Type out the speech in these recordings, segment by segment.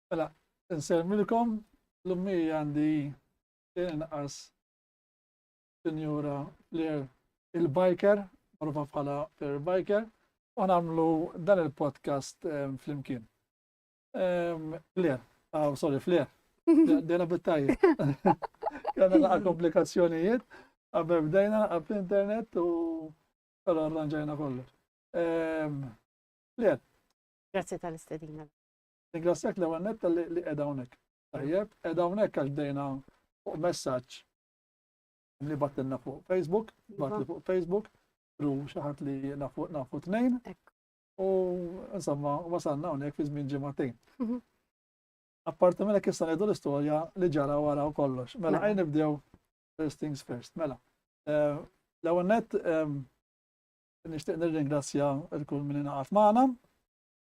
Mela, nsemilkom l-ummi għandi inqas Sinjura Flair il-biker, marufa bħala Flair biker, u għamlu dan il-podcast fl-imkien. Flair, sorry, Flair, dena bittajja. Għanna naqa komplikazzjonijiet, għabbe bdejna għab internet u għallu arranġajna kollu. Flair. Grazie tal-istedina. Ningrazzjak l-għannet li edawnek. Tajjeb, edawnek għax dejna fuq messaċ li battilna fuq Facebook, batli fuq Facebook, ru xaħat li nafu tnejn, u insomma wasalna unek fi żmien ġimagħtejn. Apparti mela kissa ngħidu l-istorja li ġara wara u kollox. Mela għaj nibdew first things first. Mela, l-għannet nixtieq nirringrazzja l-kull min ingħaqad magħna,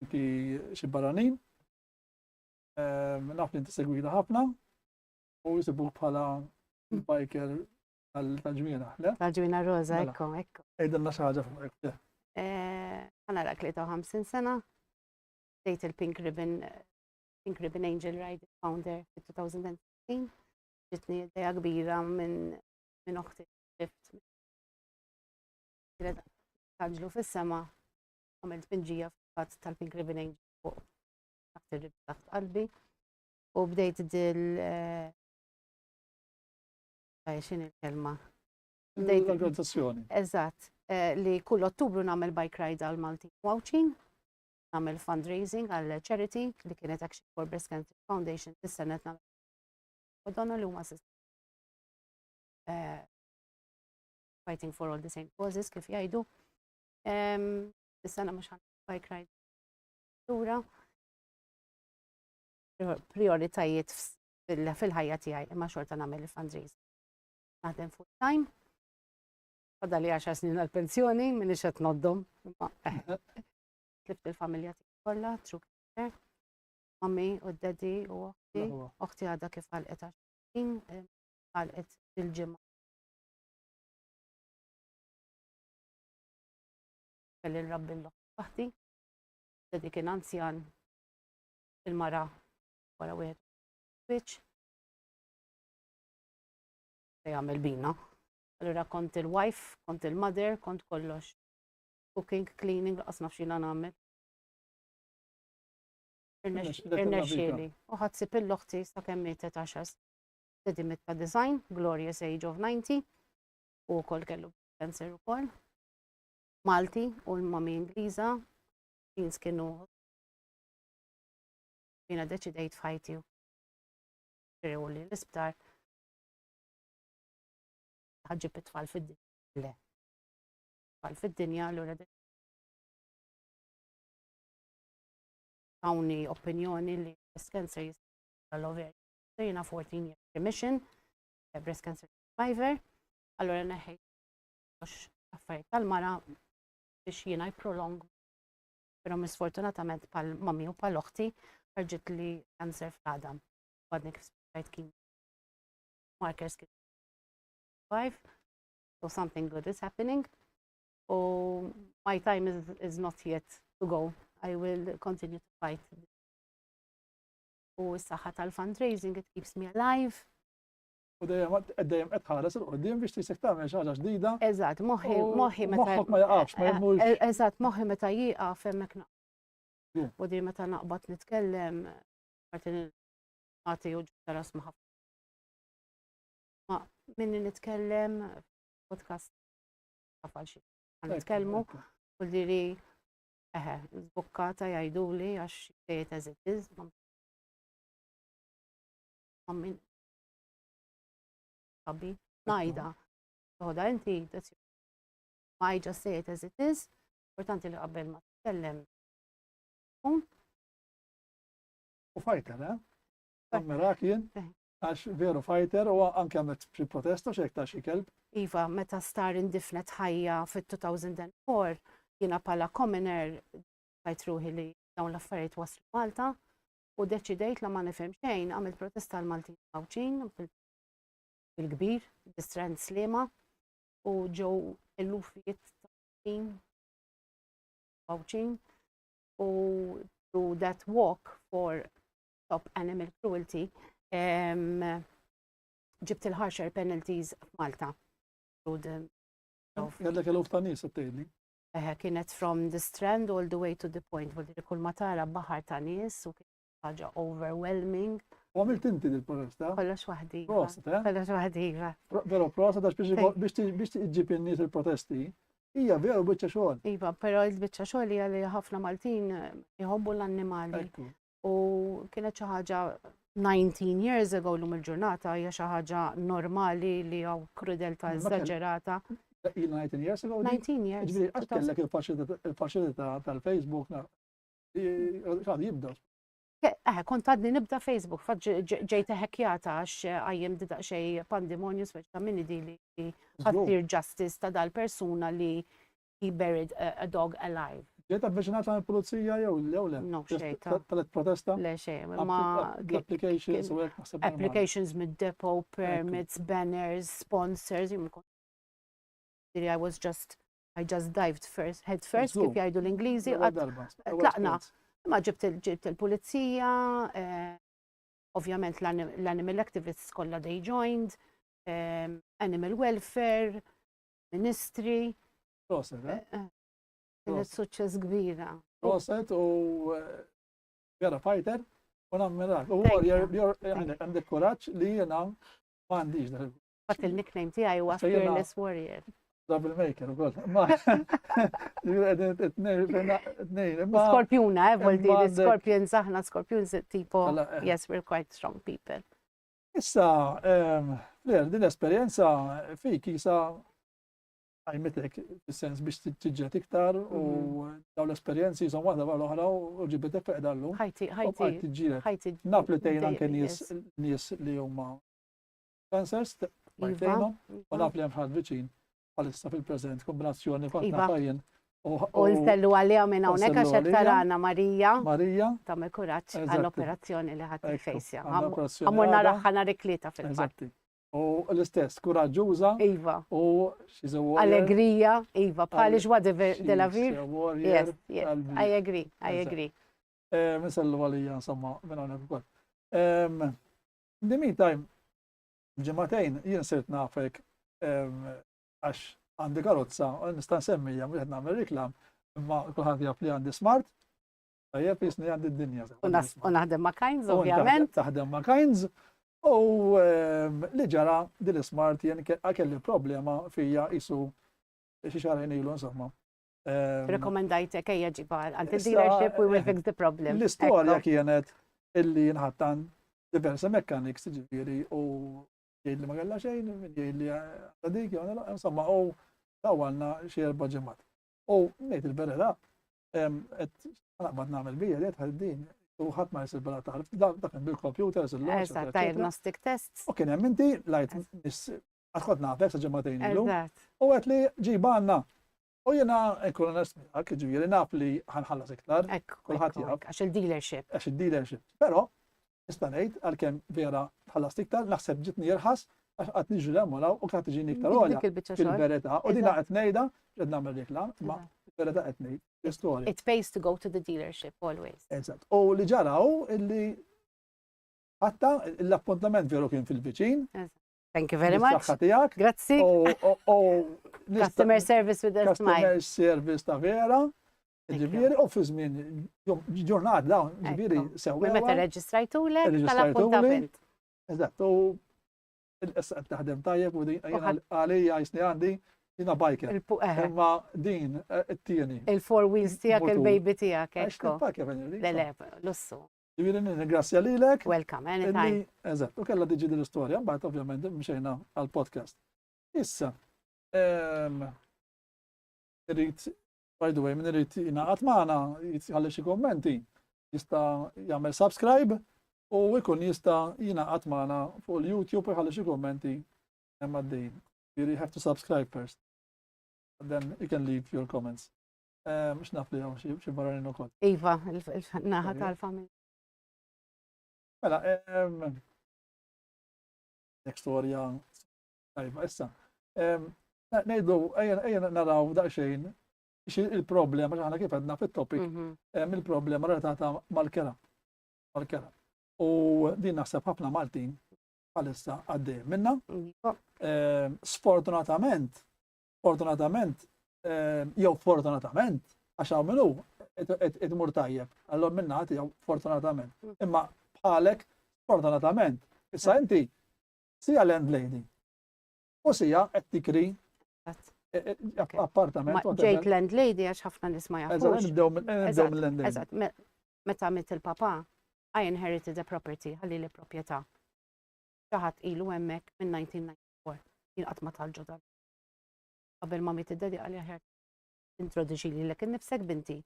inti xi barranin. Naf li inti segwita ħafna u jisibuk bħala biker tal-ġmina, le? Tal-ġmina Rosa, ekko. Ejdenna xi ħaġa fuq hekk. Għana ra 53 sena, dejt il-Pink Ribbon Angel Ride founder fi 2016. Ġitni idea kbira minn uħti ġift. Taġlu fis-sema għamilt pinġija f'fatt tal-Pink Ribbon Angel fuq taħt qalbi u bdejt xin il-kelma. L-organizzazzjoni. Eżatt, li kull Ottubru nagħmel bike ride għal Maltin Wawċin nagħmel fundraising għal charity li kienet Action for Breast Cancer Foundation is-sena qed nagħmel donna li huma fighting for all the same causes kif jgħidu. Is-sena mhux ħanmel bike ride lura. Prioritajiet fil-ħajja tiegħi imma xorta nagħmel il-fundraising. Naħdem full time. Fadali 10 snin għal-pensjoni, minix qed noddhom. Tlift il-familja tiegħi kollha, true care. Mammi u d-daddy u uħti. Uħti għadha kif għalqet 10 snin, għalqet il-ġimgħa. Kelli l-rabbi l-oħti waħdi. Daddy kien anzjan il-mara wara wieħed switch. Se jagħmel bina. Allura kont il-wife, kont il-mother, kont kollox. Cooking, cleaning, laqas nafx jiena nagħmel. Irnexxieli. U ħadsib il-loħti sakemm mietet 10. Daddy mit ta' design, glorious age of 90. U wkoll kellu cancer ukoll. Malti u l-mami Ingliża. Jeans kienu jiena deċidejt f'ħajti u li l-isptar ħaġġib it-tfal fid-dinja. Le. Tfal fid-dinja allura tawni opinjoni li breast cancer jista' l-overi. Jiena 14 years remission, breast cancer survivor, allura neħejt affarijiet tal-mara biex jiena jprolong. Però misfortunatament pal-mami u pal-oħti ħarġet li cancer fl-għadam. Għadni kif spajt kien markers kien 5, so something good is happening. Oh, my time is not yet to go. I will continue to fight. U s-saħħa tal-fundraising, it keeps me alive. U dejjem qed ħares il-qudiem biex tisek tagħmel xi ħaġa ġdida. Eżatt, moħħi meta moħħok ma jaqafx, ma jemmux. Eżatt, moħħi meta jieqaf hemmhekk naqbad. U di meta naqbad nitkellem, parti nagħti u ġbta rasma ħafna. Ma minni nitkellem podcast ħafal xi. Nitkellmu u diri żbukkata jgħiduli għax xejn as it is. Mammin Abbi, najda. Toħda inti, I just say it as it is. Importanti li qabel ma titkellem. U fighter, Kammera kien, għax veru fighter u anke għamet xi protesta xi ta' xi kelb. Iva, meta star indifnet ħajja fit-2004, jiena bħala commoner tajt ruħi li dawn l-affarijiet waslu Malta u deċidejt la ma nifhem xejn għamilt protesta l-Maltin Mawċin fil-kbir, bi-Strand Sliema u ġew illufijiet ta' Mawċin u through that walk for stop animal cruelty ġibt il-harsher penalties f'Malta. Għallek eluf ta' nies tgħidli. Kienet from the Strand all the way to the point, li kull ma tara baħar ta' nies u kienet ħaġa overwhelming. U għamilt inti dil-protesta? Kollox waħdi. Proset, Kollox waħdi. Veru proset għax biex tiġġib in-nies il-protesti. Hija veru biċċa xogħol. Iva, però l-biċċa xogħol hija li ħafna Maltin jħobbu l-annimali. U kienet xi ħaġa 19 years ago lum il-ġurnata hija xi ħaġa normali li hawn krudelta eżaġerata. 19 years ago? 19 years. Ġifieri għax kellek il-faċilità tal-Facebook x'għad jibda. Kont għadni nibda Facebook, ġejta ħekjata għax għajjem dida xej pandemonju speċ ta' minni di li ħattir justice ta' dal-persuna li he buried a dog alive. Ġejta avviċinat għal pulizija jew le? No, xejta. Talet protesta? Le xej, ma applications mid-depo, permits, banners, sponsors. I just dived head first, kif jgħidu l-Ingliżi. Tlaqna. Ma ġibt il-pulizija, ovvjament l-animal activists kollha they joined, animal welfare, ministri. Proset, Kienet suċċess kbira. Proset u vera fighter u nammirak. U għandek kuraġġ li jena m'għandix. Fatt il-nickname tiegħi huwa Fearless Warrior. Trouble maker ukoll. Ma it-tnejn imma Skorpjuna, volti, imma għandek- scorpions, aħna scorpions, tipo, Alla, yes, we're quite strong people. Issa, Fler, din l-esperjenza fik jisa għajmetek, fil-sens biex tiġġet iktar u daw l-esperjenzi jisa waħda għal oħra u ġibetek feqdallu. ħajti, Ħajti tiġġiret. ħajti. Naf li tejn anke Yes. nies li huma cancers, Iva, bajtejnom, u naf li hemm ħadd viċin bħalissa fil-preżent kombinazzjoni kont Iva. nafajjen. U nsellu għalija minn hawnhekk għax Nsellu hekk għalija. tarana Marija Marija, tagħmel kuraġġ Eżatti. għall-operazzjoni li ħadd Ekku, il-fejsja. għandha operazzjoni Għamur għada. naraħħa nhar it-tlieta fil-fatt. eżatti. U l-istess, kuraġġuża Iva, u she's a warrior. allegrija, Iva, bħalix whatever She's de la vir. a warrior. Yes, yes, qalbi. I agree, I Eżatt. agree. Misellu għalija, insomma, minn għonek ukoll. In the meantime, ġematejn, jien sirt nafek għax għandi karozza, u nistan semmija, mux għed namel reklam, imma kulħadd jaf li għandi smart, tajjeb jisni għandi d-dinja. U naħdem ma' Kinds, U ovvjament. Taħdem ma' Kinds, u li ġara din smart jien kelli problema fija jisu xi xarajn ilu, insomma. Rekomendajtek ejja ġiba għand Issa, dealership we will fix the problem. L-istorja Ekku. kienet illi nħattan diverse mechanics ġifiri u jgħid li ma għalla xejn, jgħid li għadik, insomma, u dawalna xie 4 ġemat. U nejt il-bereda, naqbad namel bija, jgħid ħaddin, u ħat ma jisir bela tarf, dakken bil-computers, Eżatt, diagnostic tests. U kien hemm inti lajt għadħod nafek sa ġematejn ilu, Eżatt. u għet li ġiba għanna. U jena nkun nesmijak, ġiviri naf li ħanħallas iktar, Ekku, Kulħadd ekku, jaf. ekku, għax il-dealership. għax il-dealership. Pero, nistanejt għal-kem vera tħallas iktar, naħseb ġitni jirħas, għax għat niġu l-emmolaw u għat iġini iktar għolja. Dik il-bicċa xogħol. Fil-verita, u dina għet nejda, ġed namel reklam, ma Eżatt. verita għet nejd, l-istoria. It pays to go to the dealership always. Eżatt. U li ġaraw, illi għatta, l-appuntament veru kien fil-vicin, Thank you very much. tijak, Grazzi. Customer service with a smile. customer service ta' vera, Thank you. ġiviri, u fi żmien ġurnat dawn, ġiviri, Ekku. sewa. Meta reġistrajtulek, Reġistrajtuli. tal-appuntament. Eżatt, u il-qessa taħdem tajjeb u din għalija jisni għandi jina biker. Imma din it-tieni. Il-four wheels tijak, Motur. il-baby tijak, Għax ekku. nil-pakja venni. Lele, lussu. Ġiviri ningrazzja lilek. Welcome, anytime. Eżatt, u kella diġi dil-istorja, mbagħad ovvjament mxejna għal-podcast. Issa, irrit, by the way, min irrit jingħaqad magħna, jitħalli xi kommenti, jista' jagħmel subscribe u jkun jista' jingħaqad magħna fuq il-YouTube u jħalli xi kommenti hemm għaddejjin. You have to subscribe first. And then you can leave your comments. Mux naf li għaw xie barranin u kol. Iva, il-naħa tal-familja. Mela, storja tajba, issa. Nejdu, ejja naraw daqxejn, il-problema, ġaħna kif għedna fit-topic, il-problema relatata mal-kera. Mal-kera. U din naħseb ħafna Maltin bħalissa għaddej minna. Sfortunatament, jew fortunatament, għax għaw minnu, id-mur tajjeb, għallom minna għati jew fortunatament. Imma bħalek, fortunatament, issa inti, sija landlady, u sija qed tikri appartament. Ġejt landlady għax ħafna nisma jafux. Nibdew mill-landlady. Eżatt, meta mit il-papa, I inherited a property, ħalli li proprjetà. Ġaħat ilu hemmhekk minn 1994, jien qatt ma tal-ġodda. Qabel ma miet id-dedi għalli ħer introduċi li l-ek nifsek binti.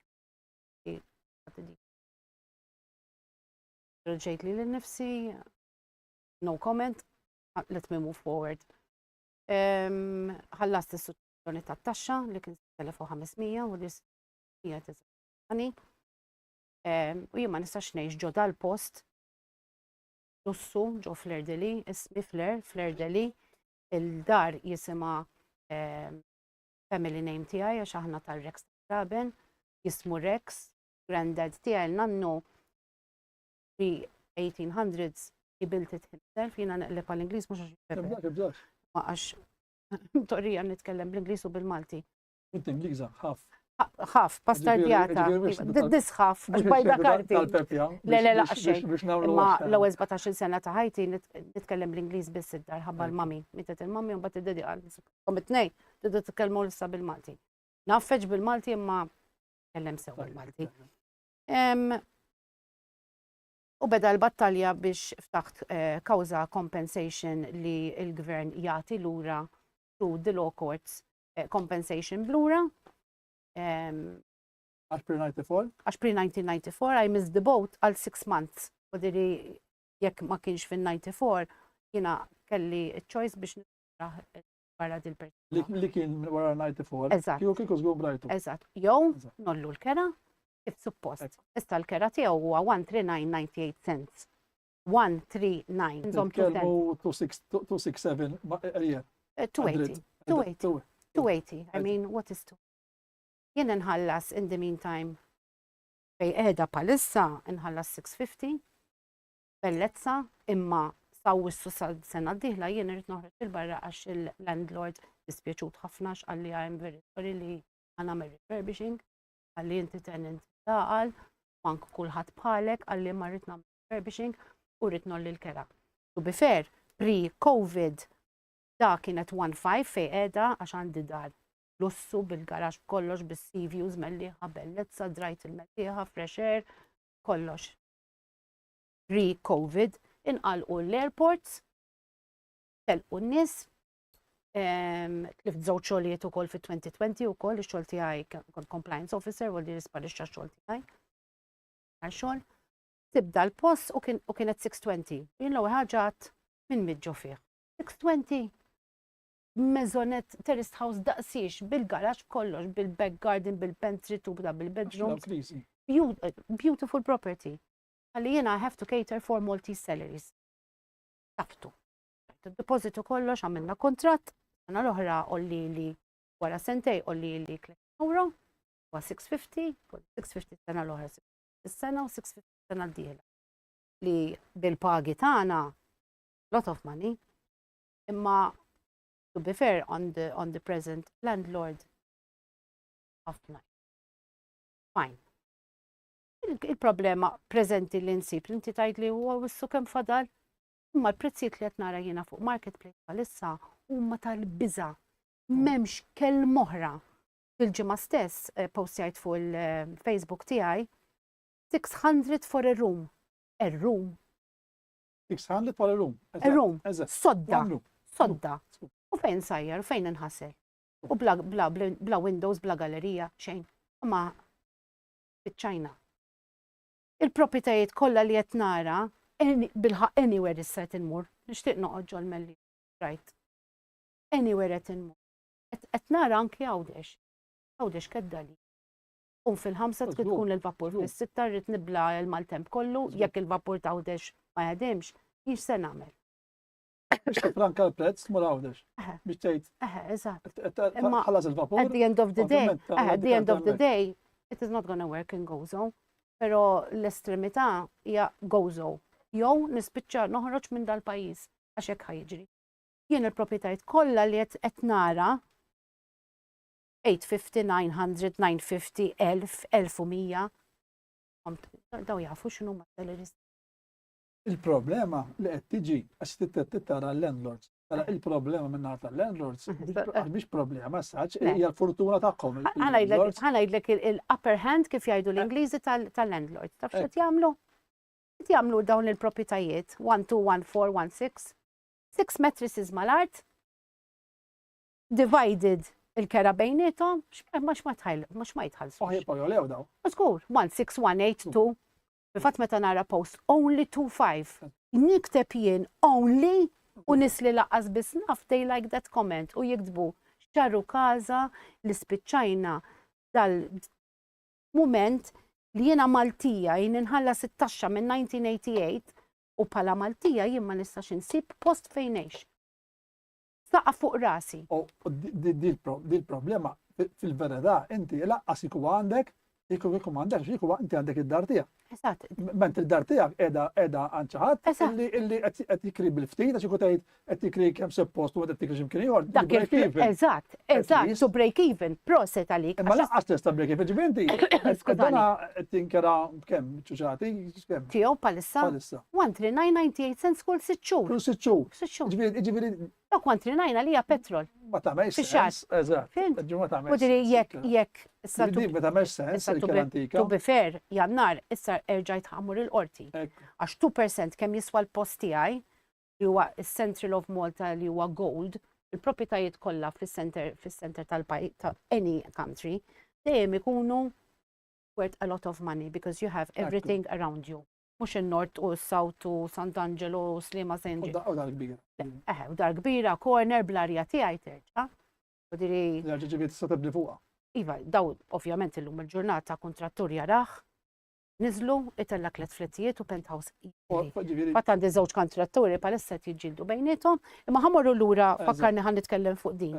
Introduċejt li l-nifsi, no comment, let me move forward. Ħallast is-suċċjoni tat-taxxa li kien 1500 u li hija tiżani. U jien ma nistax ngħix ġo dal-post lussu ġo Flerdeli, ismi Flerdeli, il-dar jisimha family name tiegħi għax aħna tar-Rex Raben, jismu Rex, granddad tiegħi l-nannu fi 1800s he built it himself, jiena neqleb għall-Ingliż mhux għax ma għax torrija nitkellem bl-Ingliż u bil-Malti. Inti Ingliża, ħaf. ħaf, pastardjata, disħaf, għax bajda karti. Le, għaxxej. Imma l-ewwel 17 sena ta' ħajti nitkellem l-Ingliż biss id-dar ħabba l-mami. Mitet il-mami u mbagħad id-dedi qal. Kom it-tnejn tiddu titkellmu issa bil-Malti. Naffeġ bil-Malti imma tkellem sew bil-Malti. U beda l-battalja biex ftaħt kawża compensation li l-gvern jagħti lura through the law courts compensation blura. Għax pre-94? Għax pre-1994, I missed the boat għal 6 months. U diri jekk ma kienx fin-94, jina kelli choice biex nifraħ barra dil-persona. Li kien wara 94? Eżatt. Kieku żgur brajtu. Eżatt. Jow, nollu l-kera, kif suppost. Issa l-kera tiegħu huwa 139.98 cents. 139. Kelmu 267 yeah. 280. 280. I mean, what is 2? Jien nħallas in the meantime fej qiegħda palissa nħallas 650 bellezza imma sawissu sena d-dieħla jien irid noħroġ il-barra għax il-landlord dispjaċut ħafna x'qalli I'm very sorry li nagħmel refurbishing għalli inti tenant taqal manku kulħadd bħalek għalli ma rrid nagħmel refurbishing u rrid nolli l-kera. To be fair, pre-COVID da kienet 1.5 fej qiegħda għax għandi dar lussu bil-garax kollox bis-sea views melliħa bellezza, drajt il-melliħa, fresh air, kollox. Pre-COVID, inqalqu l-airports, telqu n-nies, tlift żewġ xogħlijiet ukoll fit-2020 ukoll, ix-xogħol tiegħi kont compliance officer u li risparixxa x-xogħol tiegħi. Għal-xogħol, tibda l-post u kienet 620. Jien l-ewwel ħaġa minn miġġu fih. 620. Mezonet terraced house daqsiex bil-garax kollox, bil-back garden, bil-pantry, tubda bil-bedroom. Beautiful property. Għalli jena I have to cater for Maltese salaries. Taftu. Depositu kollox, għamilna kontrat, għana l-oħra olli li wara sentej olli li 3 euro, wa 650, 650 sena l-oħra 650 sena u 650 sena d-dieħla. Li bil-pagi tagħna lot of money, imma to be fair on the present landlord of night. Fine. Il-problema prezenti li nsib, inti tajt li huwa wissu kemm fadal, imma l-prezzijiet li qed nara jiena fuq marketplace bħalissa huma tal-biża. M'hemmx kelm oħra. Fil-ġimgħa stess postjajt fuq il-Facebook tiegħi 600 for a room. A room. 600 for a room. A room. Sodda. Sodda. U fejn sajjar, u fejn nħassel. U bla windows, bla gallerija, xejn. Ma biċ-Ċajna. Il-propritajiet kollha li qed nara bilħaq anywhere issa qed inmur. Nixtieq noqgħod ġol melli. Right. Anywhere qed inmur. Qed nara anki Għawdex. Għawdex keddali. U fil-5 trid tkun il-vapur, fis-6 rrid nibla l-maltemp kollu, jekk il-vapur ta' Għawdex ma jaħdimx, jiex se nagħmel. Biex tifranka l-prezz tmur Għawdex. Biex tgħid. Eżatt. Ħallas il-vapur. At the end of the day, it is not gonna work in Gozo. Pero l-estremità hija Gozo. Jew nispiċċa noħroġ minn dal-pajjiż għax hekk ħajġri. Jien il-proprjetajiet kollha li qed nara 850, 900, 950, 1000, 1100. Daw jafu x'inhu ma' salaries. Il-problema li qed tiġi għax tara l-landlords. Tara il-problema minn naħa tal-landlords mhix problema saċ hija l-fortuna tagħhom. Ħanajdlek il-upper hand kif jgħidu l-Ingliżi tal-landlords. Taf x'qed jagħmlu? Qed jagħmlu dawn il-proprjetajiet 1, 2, 1, 4, 1, 6. 6 mattresses mal-art divided il-kera bejnietom mhux ma jitħallsu. Jibqgħu lew daw. Żgur, 1, 6, 1, 8, 2. Fil-fatt meta nara post only 2, 5. Nikteb jien only u nisli laqqas biss naf they like that comment u jiktbu xarru kaza li spiċċajna dal-moment li jiena Maltija jien inħallas it-taxxa minn 1988 u bħala Maltija jien ma nistax insib post fejn ngħix. Saqa fuq rasi. Di l-problema fil-verità inti laqqas ikun għandek Jekk m'għandekx, jekk inti għandek id-dar tiegħek. Eżatt. Ma inti id-dar tiegħek qiegħda għand xi ħadd Eżatt. illi qed jikri bil-ftit għax ikun tgħid qed jikri kemm suppost u qed tikri x'imkien ieħor. Dak eżatt, eżatt, to break even, proset għalik. Imma laqqas tista' break even ġifieri Skużani. qed tinkera kemm ċuċati kemm Tiegħu palissa bħalissa. 139.98 cents kull 6 xhur. Kull 6 xhur. 6 xhur. Ġifieri Dak 139 li hija petrol. ma tagħmelx Fix-xahar. sens. Eżatt. Fint? Ma U tagħmelx. diri jekk issa Dik ma tagħmelx sens issa il-kien antika. to be fair, jannar issa erġajt ħammur il-qorti. Ekk. Għax 2% kemm jiswa l-post tiegħi li huwa is-Central of Malta li huwa gold, il-proprjetajiet kollha fis-center tal-pajjiż ta' any country dejjem ikunu worth a lot of money because you have everything around you. Mhux in-Nord u s-South u Sant'Angelo u Slima Senġi. U dar kbira. U dar kbira, corner bl-arja tiegħi terġa'. U diri Ġifieri tista' tibni fuqha. Iva, daw ovvjament illum il-ġurnata kontrattur jaraħ, nizlu, itellak let flettijiet u penthouse. Ġifieri Fatt għandi żewġ kontratturi palissa jiġġieldu bejnietom, imma ħamorru lura fakkarni ħan nitkellem fuq din.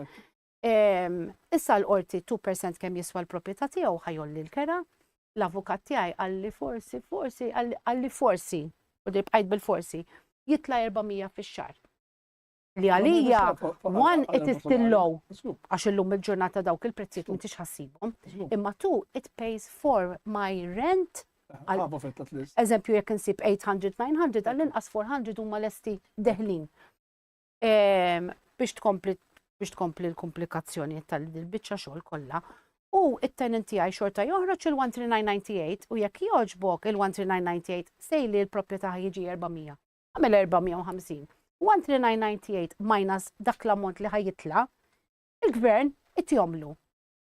Issa l-qorti 2% kemm jiswa l-proprjetà tiegħu ħajolli l-kera, l-avukat tiegħi għalli forsi, u di bqajt bil-forsi, jitla 400 fix-xahar. Li għalija, one, it is still low, għax illum il-ġurnata dawk il-prezzijiet m'intix ħassibhom, imma two, it pays for my rent. Ħafu fettat list. Eżempju, jekk insib 800-900, għall-inqas 400 huma lesti deħlin. Biex tkompli l-komplikazzjoni tal-biċċa xogħol kollha. U it-tenant tiegħi xorta joħroġ il-13998 u jekk jogħġbok il-13998 sejli l-proprjetà jiġi 400. Għamel 450. 13998 minus dak l-ammont li ħajitla, il-gvern it-jomlu.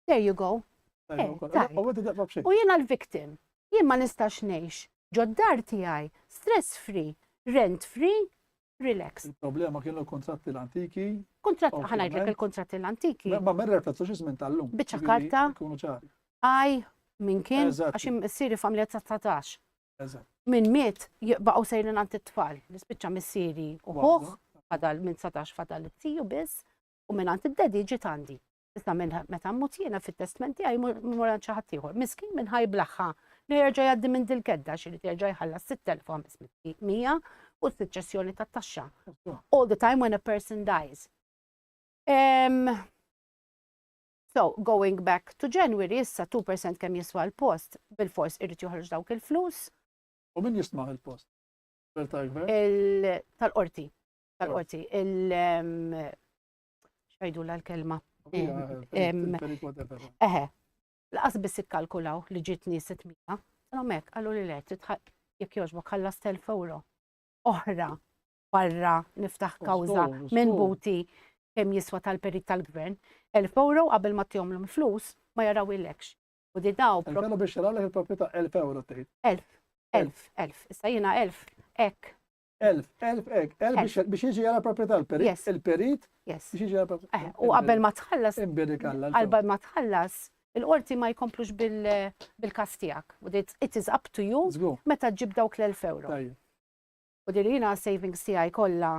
There you go. U jiena l-victim. Jien ma nistax ngħix. Ġoddar tiegħi, stress free, rent free, relax. Il-problema kienu l-kontratti l-antiki. Ħanajdlek il-kontratti l-antiki. Ma merre riflettu x'ismin tal-lum. Biċċa karta. Kunu ċari. Minn kien, Eżatt. għax s-siri familja ta' 19. Eżatt. Minn miet baqgħu sejrin għand it-tfal. Nispiċċa missieri uħuħ, fadal minn 19 fadal it-tiju biss, u minn għand id-dedi ġiet għandi. Issa minn meta mmut jiena fit-testament tiegħi mur għand xi ħadd ieħor. Miskin minn ħajblaħħa li jerġa' jgħaddi minn dil-kedda xi jerġa' jħallas 6,500 u s-suċċessjoni tat-taxxa. All the time when a person dies. So, going back to January, issa 2% kemm jiswa l-post, bil-fors irrid joħroġ dawk il-flus. U min jisma' il-post? Tal-gvern? Tal-qorti. Tal-qorti. Xajdu l-kelma. Laqas biss ikkalkulaw li ġitni 600. Mek, għallu li let, jekk jogħġbok ħallas 1,000 euro. Oħra, barra, niftaħ kawża minn buti kemm jiswa tal-perit tal-gvern. 1,000 euro qabel ma tjomlu flus ma jaraw il-lekx. U di daw. Kellu biex jaraw il-proprjetà 1,000 euro tgħid. 1,000. Issa jiena 1,000 ek. 1,000 ek. Biex jiġi jara proprjetà l-perit. Il-perit Yes. biex jiġi jara proprjetà. U qabel ma tħallas. Imbedikalla. Qabel ma tħallas, il-qorti ma jkomplux bil-kas tiegħek. U it is up to you meta ġib dawk l-1,000 euro. U dirina savings tiegħi kollha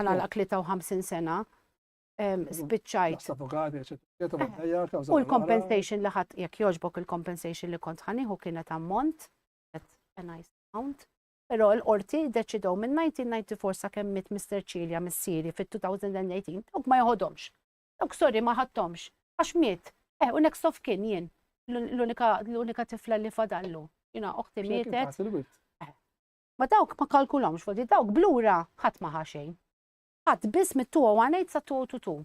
għana l-53 sena. Spiċċajt. U l-compensation li ħadd jekk jogħġbok il-compensation li kont ħanieħu kienet ammont, a nice amount, però l-qorti deċidew minn 1994 sakemm mit Mr. Ċilja missieri fit-2018 dawk ma joħodhomx. Dawk sorry ma ħadthomx għax miet. U next of kin jien l-unika tifla li fadallu. Jiena oħti mietet. Ma dawk ma kalkulhomx fuq dawk blura ħadd ma ħaxejn. Ħadd biss mit-201 sa 222.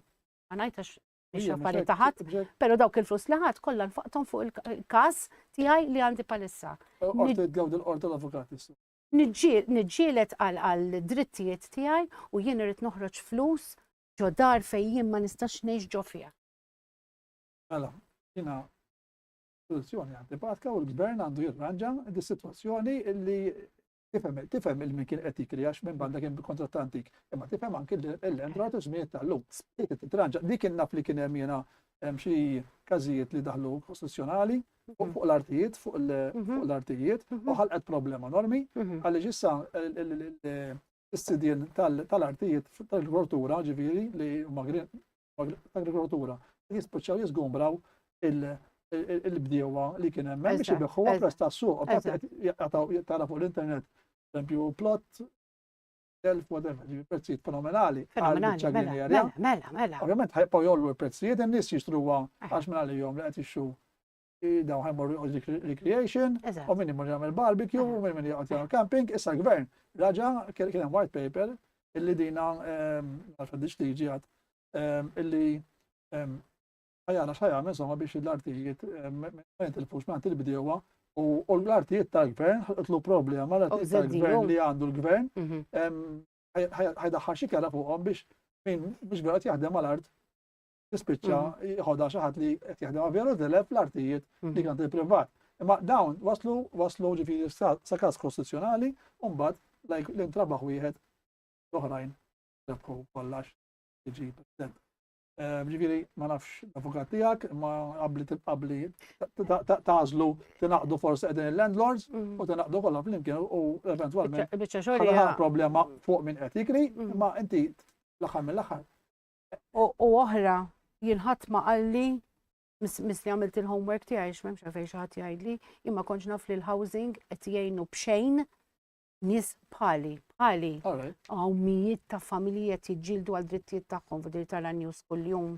Għanajt għax biex affarijiet ħadd, però dawk il-flus li ħadd kollha nfaqthom fuq il-każ tiegħi li għandi palissa. Qorti tgawd il-qorti l-avukati. Niġġielet għal drittijiet tiegħi u jien irid noħroġ flus ġo dar fejn jien ma nistax ngħix ġo fiha. Mela, jiena soluzzjoni antipatika u l-gvern għandu jirranġa dis-sitwazzjoni li tifhem il-min kien qed jikri għax minn banda kien kontrat antik, imma tifhem anke l-endrat u żmiet tal-lum. Titranġa, dik kien naf li kien hemm jiena hemm xi każijiet li daħlu kostituzzjonali fuq l-artijiet, fuq l-artijiet, u ħalqet problema enormi għaliex issa l-istudjen tal-artijiet tal-agrikoltura ġifieri li huma tal-agrikoltura jispiċċaw jiżgumbraw il-bdiewa li kien hemm biex Eżatt, ibeħħuha eżatt, prezz tas-suq. eżatt. Jaqtaw tara fuq l-internet, esempio plot whatever, prezzijiet fenomenali. Fenomenali, għal-biċċa mela, grinjerja. mela. Ovvjament ħajbqgħu jollu l-prezzijiet, in-nies jixtruha għax minn għalihom li qed jixxu daw ħajmorru recreation, Eżatt. u min imur jagħmel barbecue, u min jaqgħod jagħmel camping, issa l-gvern raġa' kien hemm white paper illi dina għalfadix liġi illi ħajjana x'ħajjagħmel insomma biex l-artijiet ma jintilfux minn il-bdiewa u l-artijiet tal-gvern ħatlu problema l-artijiet tal-gvern li għandu l-gvern ħajdaħħal xi kera fuqhom biex min biex qed jaħdem mal-art tispiċċa jħodha xi ħadd li qed jaħdem veru telef l-artijiet li kien privat. Imma dawn waslu ġifieri sa każ kostituzzjonali u mbagħad li ntrabaħ wieħed l-oħrajn rebħu kollax tiġi president. Ġifieri ma nafx l-avukat tiegħek, ma qabli tażlu tinaqdu forsi qegħdin il-landlords u tinaqdu kollha flimkien u eventwalment ħadd problema fuq min qed jikri, imma inti l-aħħar mill-aħħar. U oħra jinħatt ma qalli misli għamilt il-homework tiegħi x'memx għalfejn xi ħadd jgħidli, imma kontx naf li l-housing qed jgħinu b'xejn nies bħali għaw mijiet ta' familjiet jiġġieldu għal drittijiet tagħhom f'dir tara news kuljum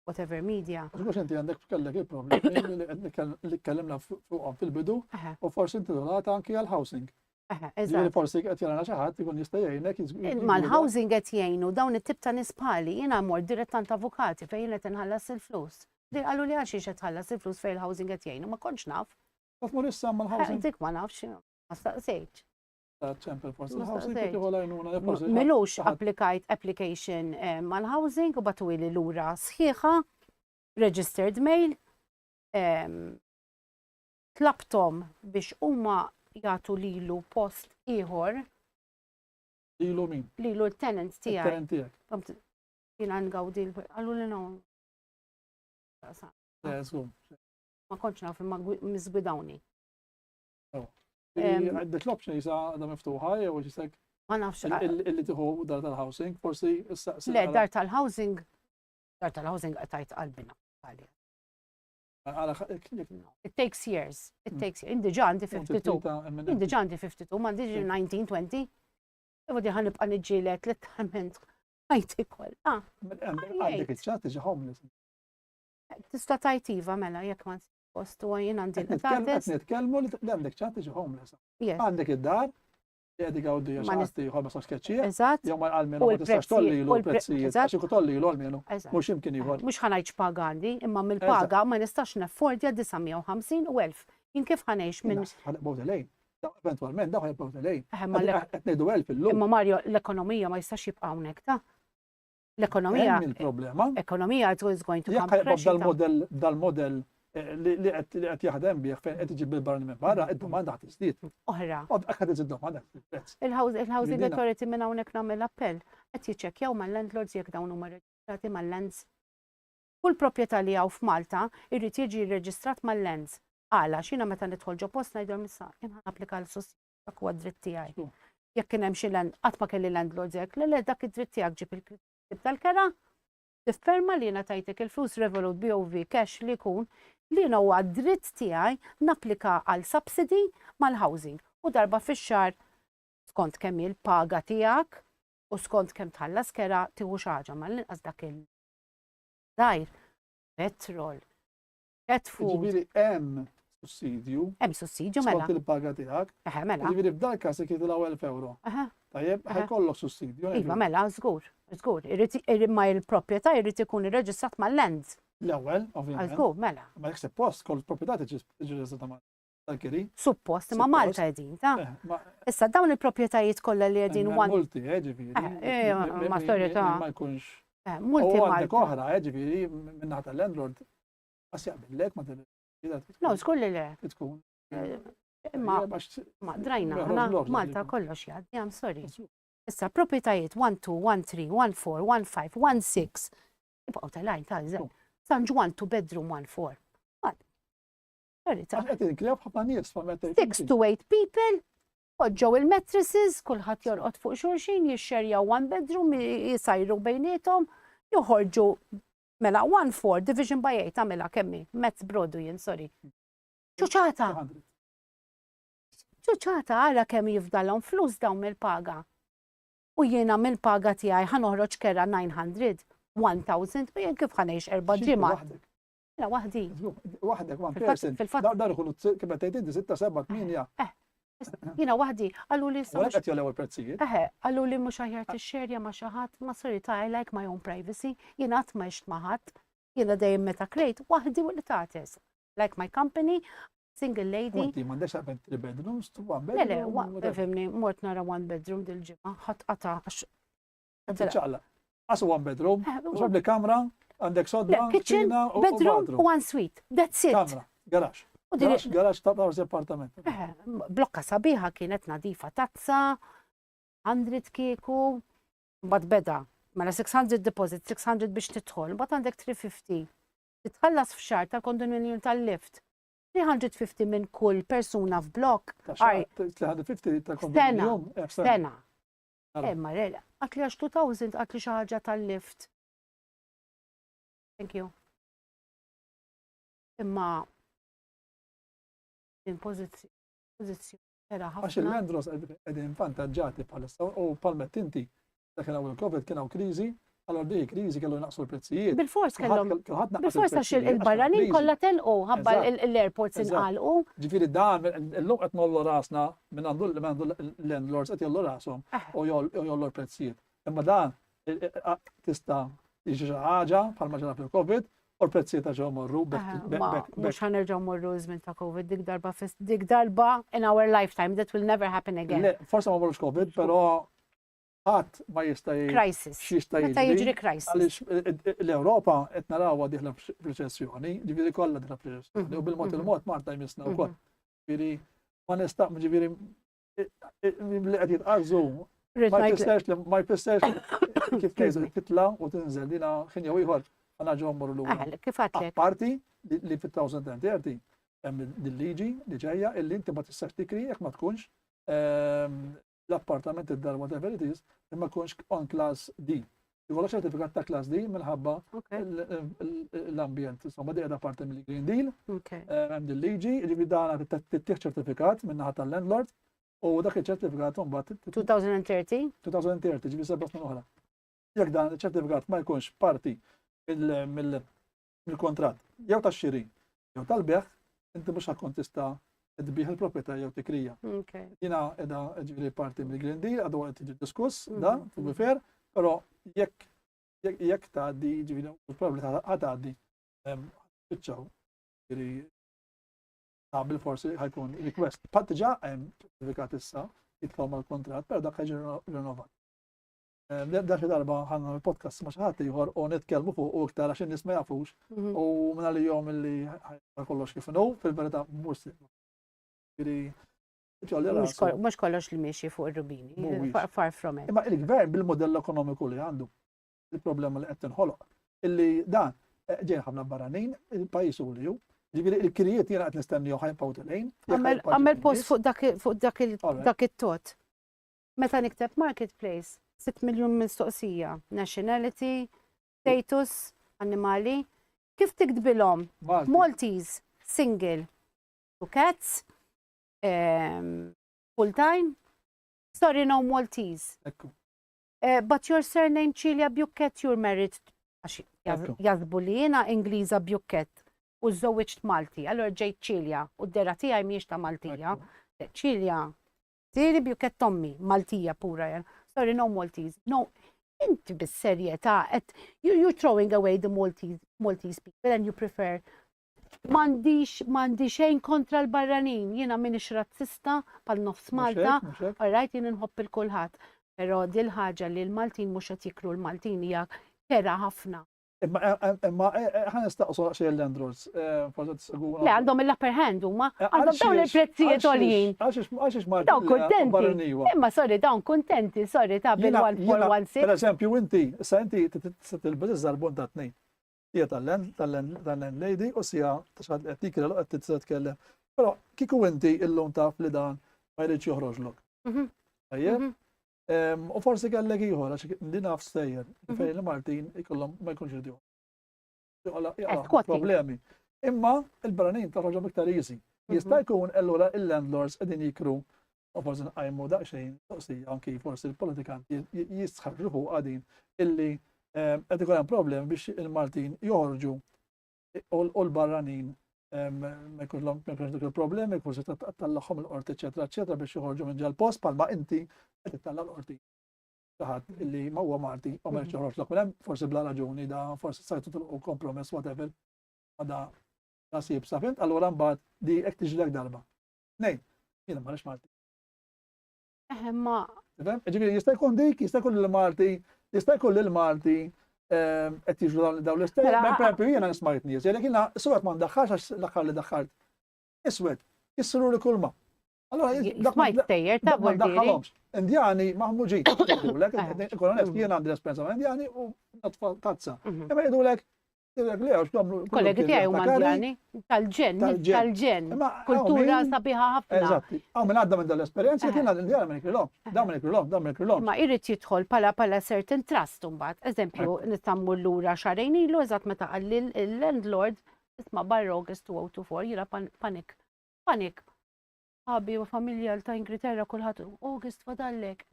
whatever media. Mhux inti għandek kellek il-problemi li tkellimna fuqhom fil-bidu u forsi inti dolata anki għall-housing. Ġifieri forsi qed jarana xi ħadd ikun jista' jgħinek. Ma l-housing qed jgħinu dawn it-tip ta' nies bħali jiena mmur direttant avukati fejn qed inħallas il-flus. Qalu li għax qed tħallas il-flus fejn il-housing qed jgħinu, ma kontx naf. Tafmur issa mal-housing. Dik ma nafx, ma staqsejtx. Milux applikajt application mal-housing u batu li lura sħiħa, registered mail, tlabtom biex huma jagħtu lilu post ieħor. Lilu min? Lilu l-tenant tiegħi. Il-tenant tiegħek. Jiena ngawdi qalu li no. Ma kontx naf imma miżgwidawni. Għaddek l-option jisa għadha miftuħa jew jisek ma nafx illi tieħu dar tal-housing, forsi le dar tal-housing qtajt qalbina. It takes years. Indiġa għandi 52, m'għandix 1920. Iva ħan nibqa' niġġieled letteralment ħajti kollha. Għandek iċ-ċat tiġi homeless. Tista' tajt iva mela jekk ma postu jien għandi l-tates. Nitkellmu li għandek ċat tiġi homeless. Għandek id-dar li għedi għawdi xaħti jħol ma skeċċija. Eżatt. Jew ma għalmenu ma tistax tolli l-prezzijiet. Għax ikun tolli l-għalmenu. Mux imkien jħol. Mux ħanajċ paga għandi, imma mill-paga ma nistax neffordja 950 u 1000. Jien kif ħanajx minn. Bawdelejn. Eventualment daħ bawdelejn. Għetnejdu 1000 il-lum. Imma Mario, l-ekonomija ma jistax jibqa' hawnhekk ta'. L-ekonomija. Il-problema. Ekonomija is going to come crashing. Dal-model li qed jaħdem bih fejn qed iġib bil-barni minn barra, id-domanda qed tiżdied. Oħra. Qed iżid domanda prezz. Il-housing authority minn hawnhekk nagħmel appell qed jiċċekkjaw mal-landlords jekk dawn huma reġistrati mal-lands. Kull proprjetà li hawn f'Malta jrid jiġi rreġistrat mal-lands. Għala x'jiena meta nidħol ġo post ngħidhom issa jien applika l-sussidju dak huwa dritt tiegħi. Jekk kien hemm xi land qatt ma kelli landlords hekk, le dak id-dritt tiegħek ġib il-kritib tal-kera, tifferma li jiena tajtek il-flus Revolut BOV cash li jkun li huwa dritt tiegħi napplika għal subsidy mal-housing u darba fix-xahar skont kemm il-paga tiegħek u skont kemm tħallas kera tieħu xi ħaġa mal-inqas dak il-dajr, petrol, cat food. Ġifieri hemm sussidju. Hemm sussidju mela. Skont il-paga tiegħek. Mela. Ġifieri f'dak każ jekk jidilgħu 1000 euro. Tajjeb ħajkollok sussidju. Iva mela żgur. Imma l-proprjetà jrid ikun irreġistrat mal-land. L-ewwel, ovvjament. Żgur, mela. Ma jekk suppost kol proprjetà tiġi reġistrata tal-kiri. Suppost, imma Malta qegħdin, ta'. Issa dawn il-proprjetajiet kollha li qegħdin multi, ġifieri. Ma storja ta' ma jkunx. Multi għandek oħra, ġifieri minn naħa tal-landlord. Għas jaqbillek ma no, żgur li le. Tkun. Ma drajna, Malta kollox jgħaddi, I'm sorry. Issa proprjetajiet 1, 2, 1, 3, 1, 4, 1, 5, 1, 6. Ibqgħu tal-lajn tal-żel. Sanġ 1, 2 bedroom, 1, 4. Għet inkleb ħafna nies. 6 to 8 people, poġġew il-mattresses, kulħadd jorqod fuq xulxin, jixxerjaw 1 bedroom, jisajru bejnietom, joħorġu Mela 1/4 division by 8 għamela kemmi, Metz brodu jien, sorry. ċuċata, 200. ċuċata għara kemm jifdalhom flus dawn mill-paga. U jiena mill-paga tiegħi ħanoħroġ kera 900, 1000, u jien kif ħanejx 4 ġimgħat. Waħdek. La waħdi. Waħdek, one Fil-fatt- person. fil-fatt- Dar ikunu kif qed tgħid 6, 7, 8. Jiena waħdi, għallu li Wara qed jolew il-prezzijiet. għallu li mhux aħjar tixxerja ma' xi ħadd, ma sorry ta' I like my own privacy, jiena qatt ma għext ma' ħadd, jiena dejjem meta krejt waħdi u li tagħtes. Like my company, single lady. Inti m'għandekx għabent 3 bedrooms, 1 Le, le, bedroom. fimni, mort nara 1 bedroom dil-ġimgħa, ħadd qata għax. Inti ċaqla. Għasu 1 bedroom, xab li kamra, għandek sodda, Le, kitchen, kuċina u bedroom, bathroom. 1 suite. That's it. Kamra, garax. U din- Garax ta' dawż appartament. Blokka sabiħa kienet nadifa tazza, 100 kieku, bad beda, mela 600 deposit, 600 biex tidħol, bad għandek 350. Titħallas f'xar tal-kondominjum tal-lift. 350 minn kull persuna f'blok. Aj, 350 ta' Sena. kondominium. Sena. Ara. Marella, għatli għax 2000, għatli xaħġa tal-lift. Thank you. Imma, in pozizjoni era Għax ħafna. il-Landros għedin vantaġġati bħalissa u palmet inti ta' kien għaw il-Covid kien għaw krizi, għallor di krizi kellu naqsu l-prezzijiet. Bil-fors kellhom. Kulħadd naqas Bil-fors għax il-prezzijiet, il-barranin kriżi. kollha telqu ħabba Eżatt. l-airports Eżatt. inqalqu. Ġifiri dan, l-lum qed nollu rasna minn għandu l-landlords qed jollu rasom u jollu l-prezzijiet. Imma dan tista' jiġi xi ħaġa bħalma ġara fil-Covid u l-prezzijiet ta' ġew morru Mux ħanerġaw morru żmien ta' COVID, dik darba in our lifetime, that will never happen again. Le, forse ma morrux Covid, però ħadd ma jista' Crisis. x'jista' Meta jiġri crisis. Għaliex l-Ewropa qed narawha diħla f'reċessjoni, ġifieri kollha diħla f'reċessjoni, u bil-mod il-mod Marta jmissna wkoll. Ġifieri ma nista' ġifieri li qed jitqarżu ma jfissirx kif tgħidu titla u tinżel dina ħin jew ieħor għandna ġew mmorru lura. Kif għatlek? Parti li fit-2030 hemm dil-liġi li ġejja illi inti ma tistax tikri jekk ma tkunx l-appartament id-dar whatever it is imma tkunx on class D. Jkollok ċertifikat ta' class D minħabba l-ambjent. Insomma, di qiegħda parti mill-Green Deal, hemm dil-liġi, jiġifieri dan tittieħ ċertifikat min-naħa tal-landlord u dak iċ-ċertifikat mbagħad 2030? 2030 ġifieri seba' snin oħra. Jekk dan iċ-ċertifikat ma jkunx parti mill-kontratt jew tax-xiri jew tal-beħ, inti mhux ħakkun tista' tbieħ il-proprjetà jew tikrija. Jiena qiegħda ġifieri parti mill-Green Deal għadu qed tiġi diskuss da fair, però jekk tgħaddi ġifieri probabbli ħatgħaddi spiċċaw ġifieri bil forsi ħajkun request. Pat diġà hemm ċertifikat issa jidħol mal-kontratt, però dak ħajġi rinnovat. Dak darba ħanna il-podcast ma xaħat ieħor u nitkellmu fuq u iktar għax in-nies ma jafux u minn li jom li kollox kif inhu fil-verità mhux Mhux kollox li miexi fuq ir-rubini, far from it. Imma il-gvern bil-modell ekonomiku li għandu il-problema li qed tinħoloq illi dan ġejn ħafna barranin il-pajjiż u li hu. Ġifieri il-kirijiet jiena qed nistennihom ħajpaw tilejn. Għamel post fuq dak it-tot. Meta nikteb marketplace, 6 miljun mistoqsija, nationality, status, animali, kif tikdbilhom? Maltese, single, two cats, full time, sorry no Maltese. But your surname Cilia Bukket, you're married, jazbu li jiena Ingliża Bukket u żewwiġt Malti, allora ġejt Cilia u d-dera tiegħi mhijiex ta' Maltija. Cilia, Cilia Bukket Tommi, Maltija pura. Sorry, no Maltese. No, inti bis-serjetà, you're throwing away the Maltese people and you prefer. Mandi xejn kontra l-barranin, jiena minix razzista pal nofs Malta, alright, jien nħobb il-kulħadd. Però dil-ħaġa li l-Maltin mhux qed jikru l-Maltin hija kera ħafna. Imma ħan nistaqsu xejn l-landlords. Le għandhom l-upper hand huma, għandhom dawn il-prezzijiet għoljin. Għaxiex ma dawn kontenti. Imma sorry, dawn kontenti, sorry, ta' bil-1416. Per eżempju, inti tilbis iż-żarbun ta' tnejn. Hija tal-landlady u sija taxħad qed tikra qed titkellem. Però kieku inti illum taf li dan ma jridx joħroġlok. Tajjeb? U forsi kellek ieħor għax li naf stejjer fejn il-Maltin ikollhom ma jkunx irdiw. Squatting. problemi. Imma il-barranin toħroġhom iktar easy. Jista' jkun allura il-landlords qegħdin jikru u forsi nqajmu daqsxejn toqsija anki forsi l-politikanti jistħarġu fuq għadin illi qed ikun hemm problem biex il-Maltin joħorġu u l-barranin ma jkunx dik il-problemi, forsi tallahom il-qorti eċetera eċetera biex joħorġu minn ġal post palma inti qed titalla l-qorti. Ħadd illi ma huwa Malti u ma joħroġ l hemm forsi bla raġuni da forsi sajtu tilqu kompromess whatever da nasib safint, allura mbagħad di hekk tiġlek darba. Nej, jiena m'għalix Malti. Ma Ġifieri jista' jkun dik, jista' jkun il-Malti, jista' jkun il-Malti qed jiġu dawn l-istejn, per jiena nismajt nies, jgħidlek jiena suwed ma ndaħħalx għax l-aħħar li daħħalt. Iswed, jissru li kulma. Allora smajt tejjer ta' Bordieri. Indjani maħmuġin, jgħidulek, ikun onest, jiena għandi l-esperienza ma' Indjani u natfa tazza. Imma jgħidulek, kollegi tiegħi huma Indjani tal-ġen, kultura sabiħa ħafna. Eżatti. Hawn min għadda minn dal-esperjenza jiena l-Indjani ma nikrilhom, dawn ma nikrilhom. Ma jrid jidħol bħala certain trust imbagħad. Eżempju, nittammu lura xarejn ilu eżatt meta qal il-landlord isma' barra August 2024 jiena panik. Ħabi u familja ta' Ingilterra kulħadd August fadallek.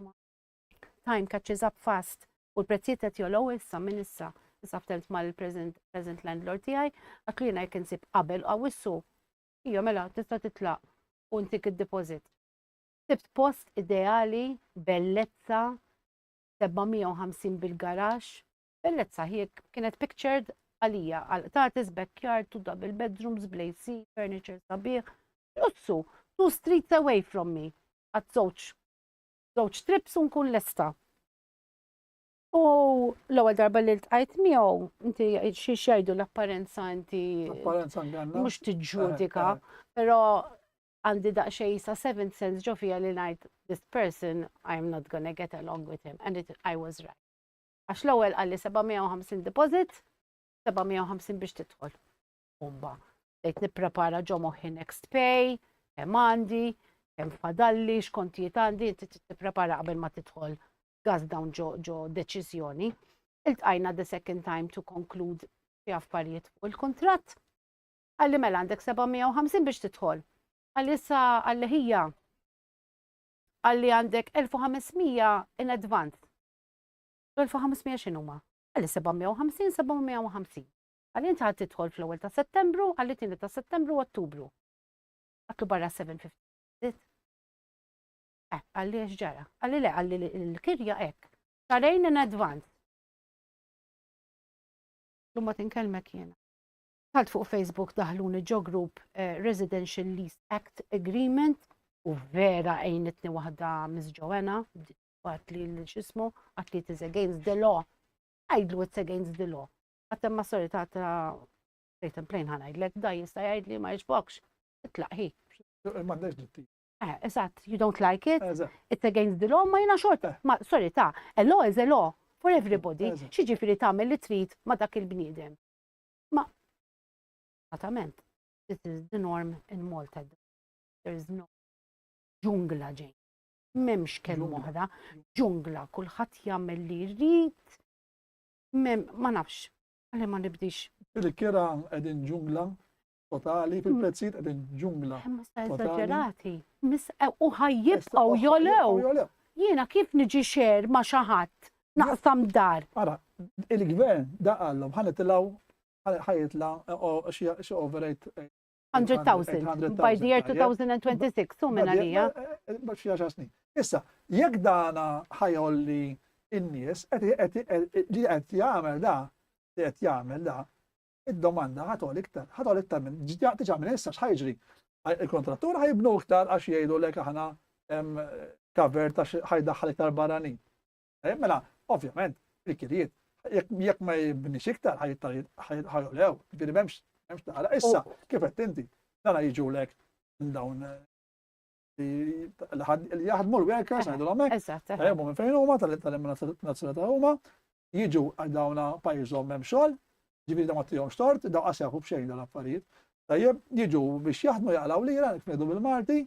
Time catches up fast u l-prezzijiet qed jolgħu issa minn issa. Sabtelt ma l-present landlord tiegħi, għatlu jiena jekk insib qabel għawissu. Ija mela tista' titlaq u ntik id-deposit. Sibt post ideali, bellezza, 750 bil-garax. Bellezza hi kienet pictured għalija għal tatis backyard, 2 double bedrooms, blazzy, furniture sabiħ. Jussu, 2 streets away from me. Għat żewġ trips u nkun lesta. U l-ewwel darba li ltqajt miegħu, inti xi jgħidu l-apparenza inti mhux tiġġudika, però għandi daqsxejn sa 7 cents ġo fija li ngħid this person I'm not gonna get along with him and I was right. Għax l-ewwel qal li 750 deposit, 750 biex tidħol. Umba, bdejt nipprepara ġo moħħi next pay, hemm għandi, hemm fadalli, x'kontijiet għandi, inti tipprepara qabel ma tidħol. Gas down ġo deċiżjoni. Iltqajna the second time to conclude xi affarijiet fuq il-kuntratt. Għalli mela għandek 750 biex tidħol. Għalli issa għalli hija għalli għandek 1500 in advance. 1500 x'inhuma? Għalli 750. Għalli inti ħadd tidħol fl-ewwel ta' Settembru, għalli tieni ta' Settembru u Ottubru. Għatlu barra 750. Għalli ġara, għalli le, għalli l-kirja ek. Xarajn in advance. Lumma tinkelmek jena. Għalt fuq Facebook daħluni ġo group Residential Lease Act Agreement u vera għajnitni wahda Miss Joanna, għat li l-ġismu, għat li it is against the law. Għajdlu it's against the law. Għattem ma sorry ta' straight and plain ħana għajdlek da jista għajdli ma jġbokx. Itlaq hi. Mandax dritti. Eżatt, you don't like it, it's against the law, ma jina xort, ma sorry ta' a law is a law for everybody, xieġifiri tagħmel li trid ma dak il-bniedem. Ma, esattament, this is the norm in Malta. There is no ġungla ġejn. Memx kellu moħra, ġungla, kulħadd jagħmel li jrid. Ma nafx, għalli ma nibdix. Il-kira qegħdin ġungla totali fil-prezzijiet qegħdin ġungla. Eżaġerati. U ħajjibqgħu jolew. Jiena kif niġi xer ma' xi ħadd naqsam dar. Ara, il-gvern da qallhom ħanitilgħu ħajitla' xi over 100,000 by the year 2026 u minn għalija. Xi 10 snin. Issa, jekk dana ħajolli in-nies qed jagħmel da, id-domanda ħatol iktar minn tiġa minn issa x'ħajġri. Il-kontrattur ħajbnu iktar għax jgħidu lek aħna cover ta' ħajdaħħal iktar barranin. Mela, ovvjament, il-kirijiet, jekk ma jibnix iktar ħajolew, ġifieri m'hemmx taqra. Issa, kif qed inti, dana jiġu lek minn dawn li jaħdmu l-workers, ngħidulhom hekk, ħajbu minn fejn huma tal-nazzjonalità huma, jiġu għal dawna pajjiżhom m'hemm xogħol, ġifieri da ma tihomx tort, daw qas jaħu b'xejn dal-affarijiet. Tajjeb, jiġu biex jaħdmu jaqlaw lira, ngħidu bil-Malti,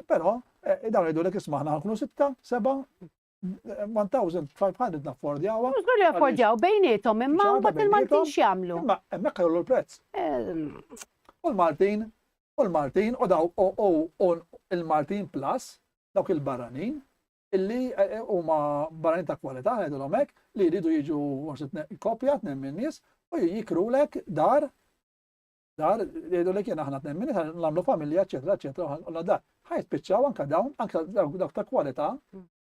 però dawn jgħidu lek isma' aħna nkunu 6, 7, 1500 naffordjawa. Mux għalli affordjaw bejnietom, imma Ċara mbagħad il-Maltin x'jagħmlu? Imma hemmhekk kellu l-prezz. U l-Maltin u daw il-Maltin Plus dawk il-barranin illi huma barranin ta' kwalità ngħidulhom hekk li jridu jiġu kopja tnejn min nies u jikrulek dar jgħidulek jien aħna tnejn min nies nagħmlu familja eċetera eċetera u dar ħajspiċċaw anke dawn anke dawk ta' kwalità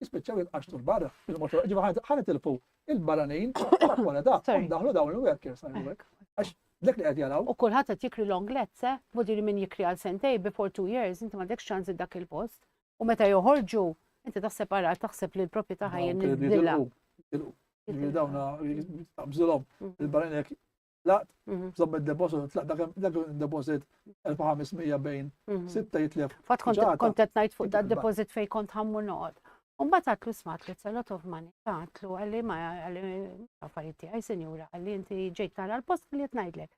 jispiċċaw jinqaxtu l-barra. Ħan itilfu il-barranin ta' kwalità u ndaħlu dawn il-workers għax dak li qed jaraw. U kulħadd qed jikri long lets, mudiri min jikri għal sentej before 2 years, inti m'għandekx ċans dak il-post. U meta joħorġu, inti taħseb ara taħseb li l-proprjetà ħajjen niżdilha. Dawna bżilhom il-barranin jekk laqt, bżomm id-deposit, tlaq dak id-deposit 1500 bejn 6 jitlef. Fatt kont qed ngħid fuq dak deposit fejn kont ħammur noqgħod. Mbagħad għatlu smat it's a lot of money. Għatlu għalli ma għalli affarijiet tiegħi sinjura għalli inti ġejt tara l-post li qed ngħidlek.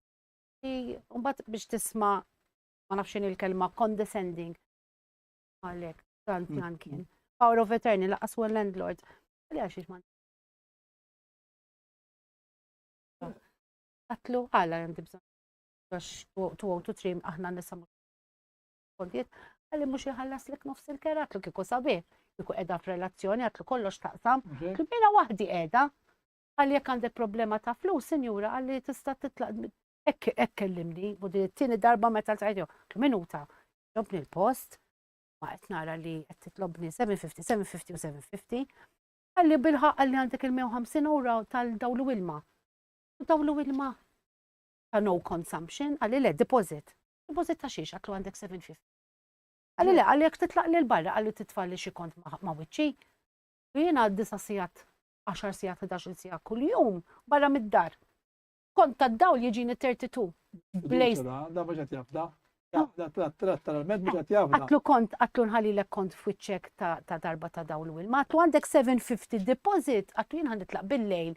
Mbagħad biex tisma' ma nafx il-kelma condescending għalek tant jan kien. Power of attorney laqas u landlord. Għalli għaxiex ma. Għatlu għalla inti bżonn. Għax 2 aħna nisamu kontiet għalli mhux iħallas lek nofs il-kera għatlu kieku sabiħ. Kiku qiegħda f'relazzjoni għatlu kollox taqsam. Klubina waħdi qiegħda għalli jekk għandek problema ta' flus, sinjura, għalli tista' titlaq hekk kellimni, budi t-tieni darba meta l-tajdu. Minuta, tlobni l-post, ma qed nara li qed titlobni 750 u 750. Għalli bilħaq għalli għandek il-150 euro tal-dawlu ilma. Dawlu ilma ta' no consumption, għalli le, deposit. Deposit ta' xiex, għatlu għandek 750. Għalli le, għalli jek titlaq li l-barra, għalli titfalli xie kont ma' wiċċi. U jena 9 sijat, 10 sijat, 11 sijat kull jum, barra mid-dar. Kont ta' dawl jiġini 32. Blejs. Da maġat jafda. Tal-med maġat jafda. Għatlu kont, għatlu nħalli l kont fwiċċek ta' darba ta' dawl u il-ma. Għatlu għandek 750 deposit, għatlu jena nitlaq bil-lejl.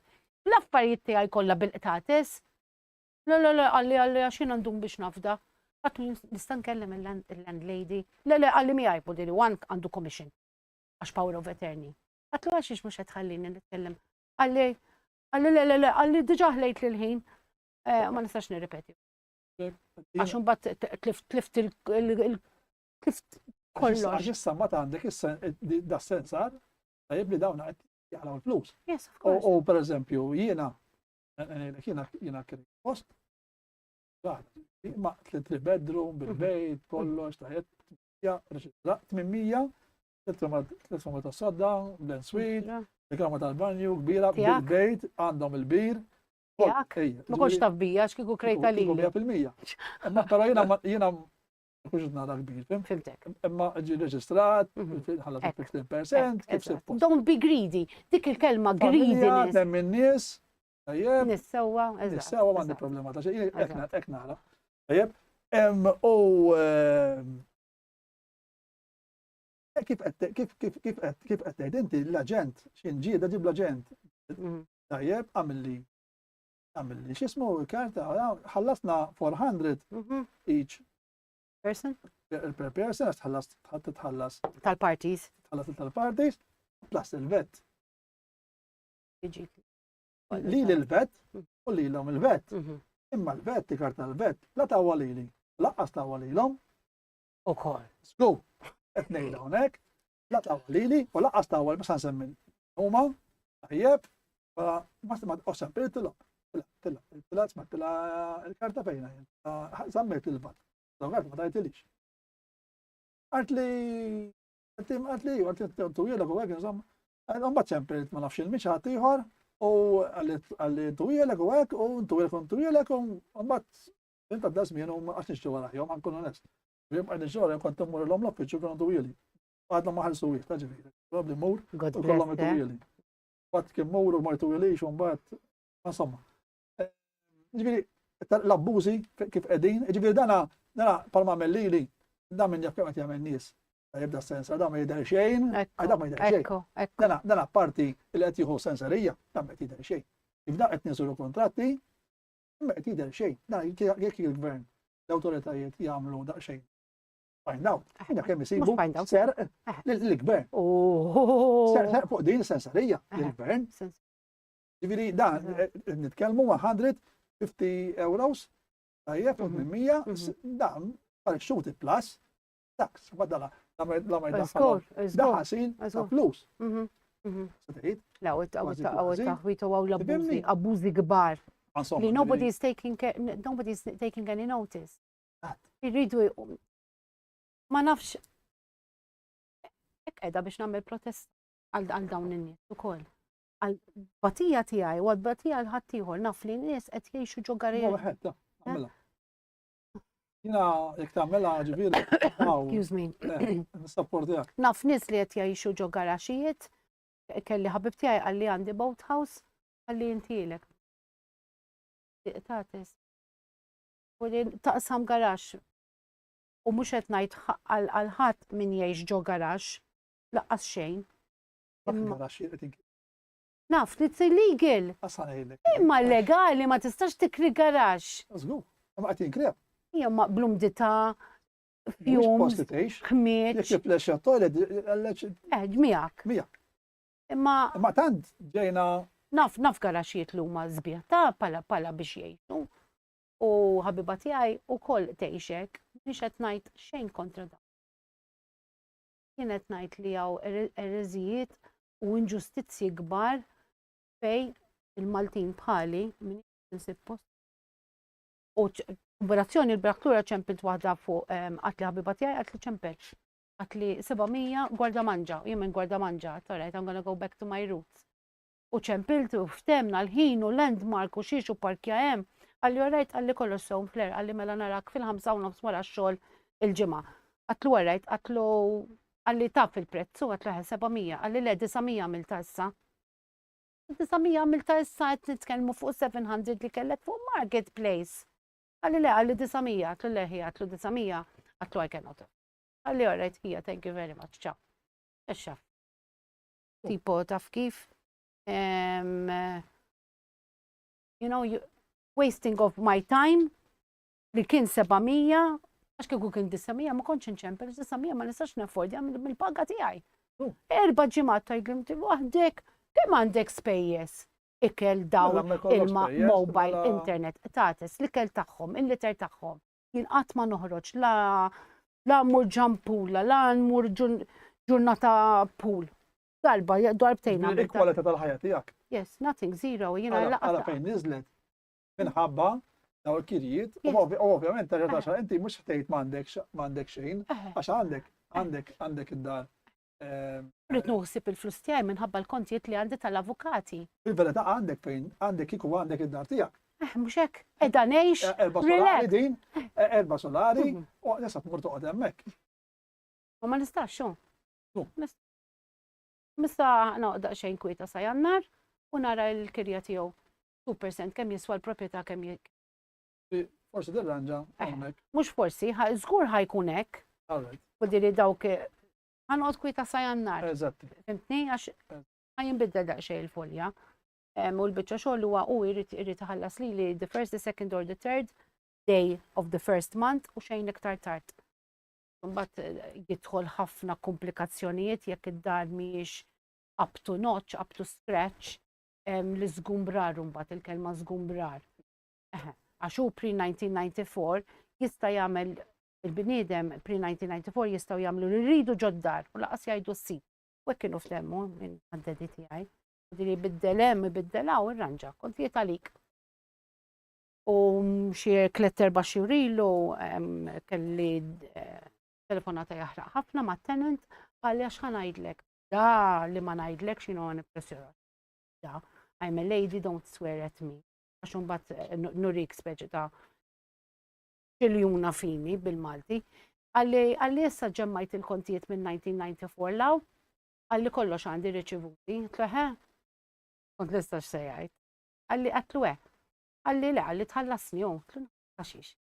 L-affarijiet tiegħi kollha bil-qtates. La, għalli għaxin għandum biex nafda. Għatlu nistan kellem il-landlady. Le, għalli mi għajbu diri, għandu commission. Għax power of attorney. Għatlu għaxiex mux għetħallini nitkellem. Għalli diġa ħlejt l-ħin. Ma nistax nirrepeti. Għax un tlift kollox. Għax issa ma għandek da sensar, tajib li dawna għet jgħalaw il-flus. Yes, of course. U per eżempju, jiena kien post, ma 3 bedroom, bil-bejt, kollox, taħet, 800, 300 ta' sodda, blend suite, reklama tal-banju, kbira, bil-bejt, għandhom il-bir. Ma konx taf bija, xkiku krejta li. 100%. Imma pero jena kux nara kbir, Fimtek. imma ġi reġistrat, ħallat 15%. Don't be greedy. Dik il-kelma greediness. Min nies, tajjeb. Nissewa, Nissewa għandi problema ta' xejn, ek nara. Tajjeb, kif qed tgħid inti l-aġent, x'inġieda ġib l-aġent. Tajjeb, għamilli x'ismu karta, ħallasna 400 each. Person? Per person, tħallas Tal-parties. tal-parties, plus il-vet. Li l-vet, u li l-om il-vet. Imma l-vet, karta l-vet, la tawa li li. Laqqas tawa li l-om. U kol. Sku, etnejla unek, la tawa li li, u laqqas tawa li, ma semmin. Huma, tajjeb, ma ossam, tilla, smat il-karta fejna, zammejt il-vat. Zawgħat ma tajtilix. Għartli, tuwilek u għek, nżom, għambat ċemprit ma nafx il-miċ ħatiħor, u għalli tuwilek u għek, u tuwilek, u għambat, inta d-dasmin, u għax nixġu għarajom, għankun onest. Għan nixġu għarajom, kont t-mur l-om l-offiċu, kunu tuwili. Għadna maħal suwik, taġiviri. Probabli mur, u kollom tuwili. Għad kim mur u ma tuwilix, u għambat, insomma. Ġiviri, l-abbużi kif edin, ġiviri dana palma mellili, da minn jafkem għat jgħamil nis. Jibda sensor, da ma jider xejn, da ma jider xejn. Dana parti il għet jħu sensorija, da ma jider xejn. Ibda għet nisuru kontratti, ma jider xejn. Da jek il-gvern, l-autoritajiet jgħamlu da xejn. find out. Minna kemm Mhux isibu find out. serq lill-gvern. Oh. Serq fuq din sensorija lill-gvern. Ġifieri dan nitkellmu 150 euros tajjeb u 800 dan bħal shooting plus tax badala la ma jdaħħalhom. Daħħasin ta' flus. Se tgħid? La, u Kważi taħwitu għaw Tifhimni? l-abbużi kbar. Insomma, Li ġifieri, nobody's taking any notice. Irridu ma nafx hekk qiegħda biex nagħmel protest għal dawn in-nies ukoll. Għal-batija tiegħi u għal-batija l-ħadd ieħor naf li nies qed jgħixu ġo huwa Garejn. wieħed da, għamilha. Jiena jekk tagħmilha ġifieri Excuse me. nissapportihak. Naf nies li qed jgħixu ġo garaxijiet, kelli ħabib tiegħi qalli għandi boathouse, qalli intilek. Tatis. U li taqsam garax. U mhux qed ngħid għal ħadd min jgħix ġo garax, laqqas xejn. Naf li it's illegal. Imma legali ma tistax tikri garax. Żgur, ma qed jinkreb. Hija blumdita, Mhux fjum, post li tgħix. ħmiet, Jekk jipplexxa t-toilet għallex ġmiegħek. miegħek. Imma Imma tant ġejna naf garaxijiet li huma żbieħta pala biex jgħixu. U ħabiba tiegħi wkoll tgħixek, mhix qed ngħid xejn kontra dan. Kien qed ngħid li hawn ereżijiet u inġustizzji kbar fej il-Maltin bħali min insib post. U kombinazzjoni l-braktura ċempelt waħda fuq għatli ħabiba tiegħi għatli ċempel. Għatli 700 gwarda manġa, jien minn gwarda manġa, alright, I'm gonna go back to my roots. U ċempiltu ftemna l-ħin u landmark u xiex u parkja hemm. Għalli għarajt għalli kollu s-sowm fler, għalli mela narak fil-5 wara x-xogħol il-ġimgħa. Għatlu għarajt, għatlu għalli taf il-prezz u għatlu 700, għalli le 900 mil issa. 900 mil issa għet nitkellmu fuq 700 li kellek fuq marketplace. Għalli le, għalli 900, għatlu le ħija, għatlu 900, għatlu I cannot. Għalli għarajt ħija, thank you very much, ċaw. Eċċaf. Tipo taf kif? You know, wasting of my time li kien 700, għax kieku kien 900, ma konċ nċempel, 900 ma nistax naffordi mill-paga tiegħi. 4 ġimgħat tajgħim waħdek, kemm għandek spejjeż? Ikel dawn il-mobile internet, tates, l-ikel tagħhom, il-liter tagħhom. Jien qatt ma noħroġ la mur ġampula, la mur ġurnata pool. Darbtejn. Il-kwalità tal-ħajja tiegħek. Yes, nothing, zero. Għala fejn niżlet minħabba daw il-kirjiet, u ovvjament taġa inti mhux ħtejt m'għandek xejn, għax għandek id-dar. Rrid nuħsib il-flus tiegħi minħabba l-kontijiet li għandi tal-avukati. Il-verità għandek fejn, għandek kieku għandek id-dar tiegħek. Mhux hekk, qiegħda ngħix. 4 solari din, 4 solari, u nisa tmur toqgħod hemmhekk. Ma nistax xo. Mista noqda xejn kwieta sa jannar u nara l-kirja tiegħu 2% kemm jiswa l-proprjetà kemm Forsi dirranġa hemmhekk. Mhux forsi, żgur ħajkun hekk. U diri dawk ħanqod kwieta sa jannar. Eżatt. Fimtni għax ħajinbidel daqsxejn il-folja. U l-biċċa xogħol huwa jrid iħallas li the first, the second or the third day of the first month u xejn iktar tard. Mbagħad jidħol ħafna komplikazzjonijiet jekk id-dar mhijiex up to notch, up to scratch, l-żgumbrar mbagħad il-kelma żgumbrar. Għax hu pre-1994 jista' jagħmel il-bniedem pre-1994 jistgħu jagħmlu li jridu ġoddar u laqas jgħidu s-sit. U hekk kienu ftemmu minn għaddedi tiegħi. Diri biddel hemm ibiddelaw irranġa, kont jiet għalik. U xi 3-4 xhur ilu kelli telefonata jaħraq ħafna ma' tenant għalli għax ħanajdlek. Da li ma ngħidlek x'inhu nippressjoni. Da, I'm a lady, don't swear at me. Għax mbagħad nurik speċi ta' xiljuna fini bil-Malti. Għalli issa ġemmajt il-kontijiet minn 1994 law, għalli kollox għandi riċivuti. Tleħe, kont nistax se jgħid. Għalli għatlu għalli le, għalli tħallasni għaxix.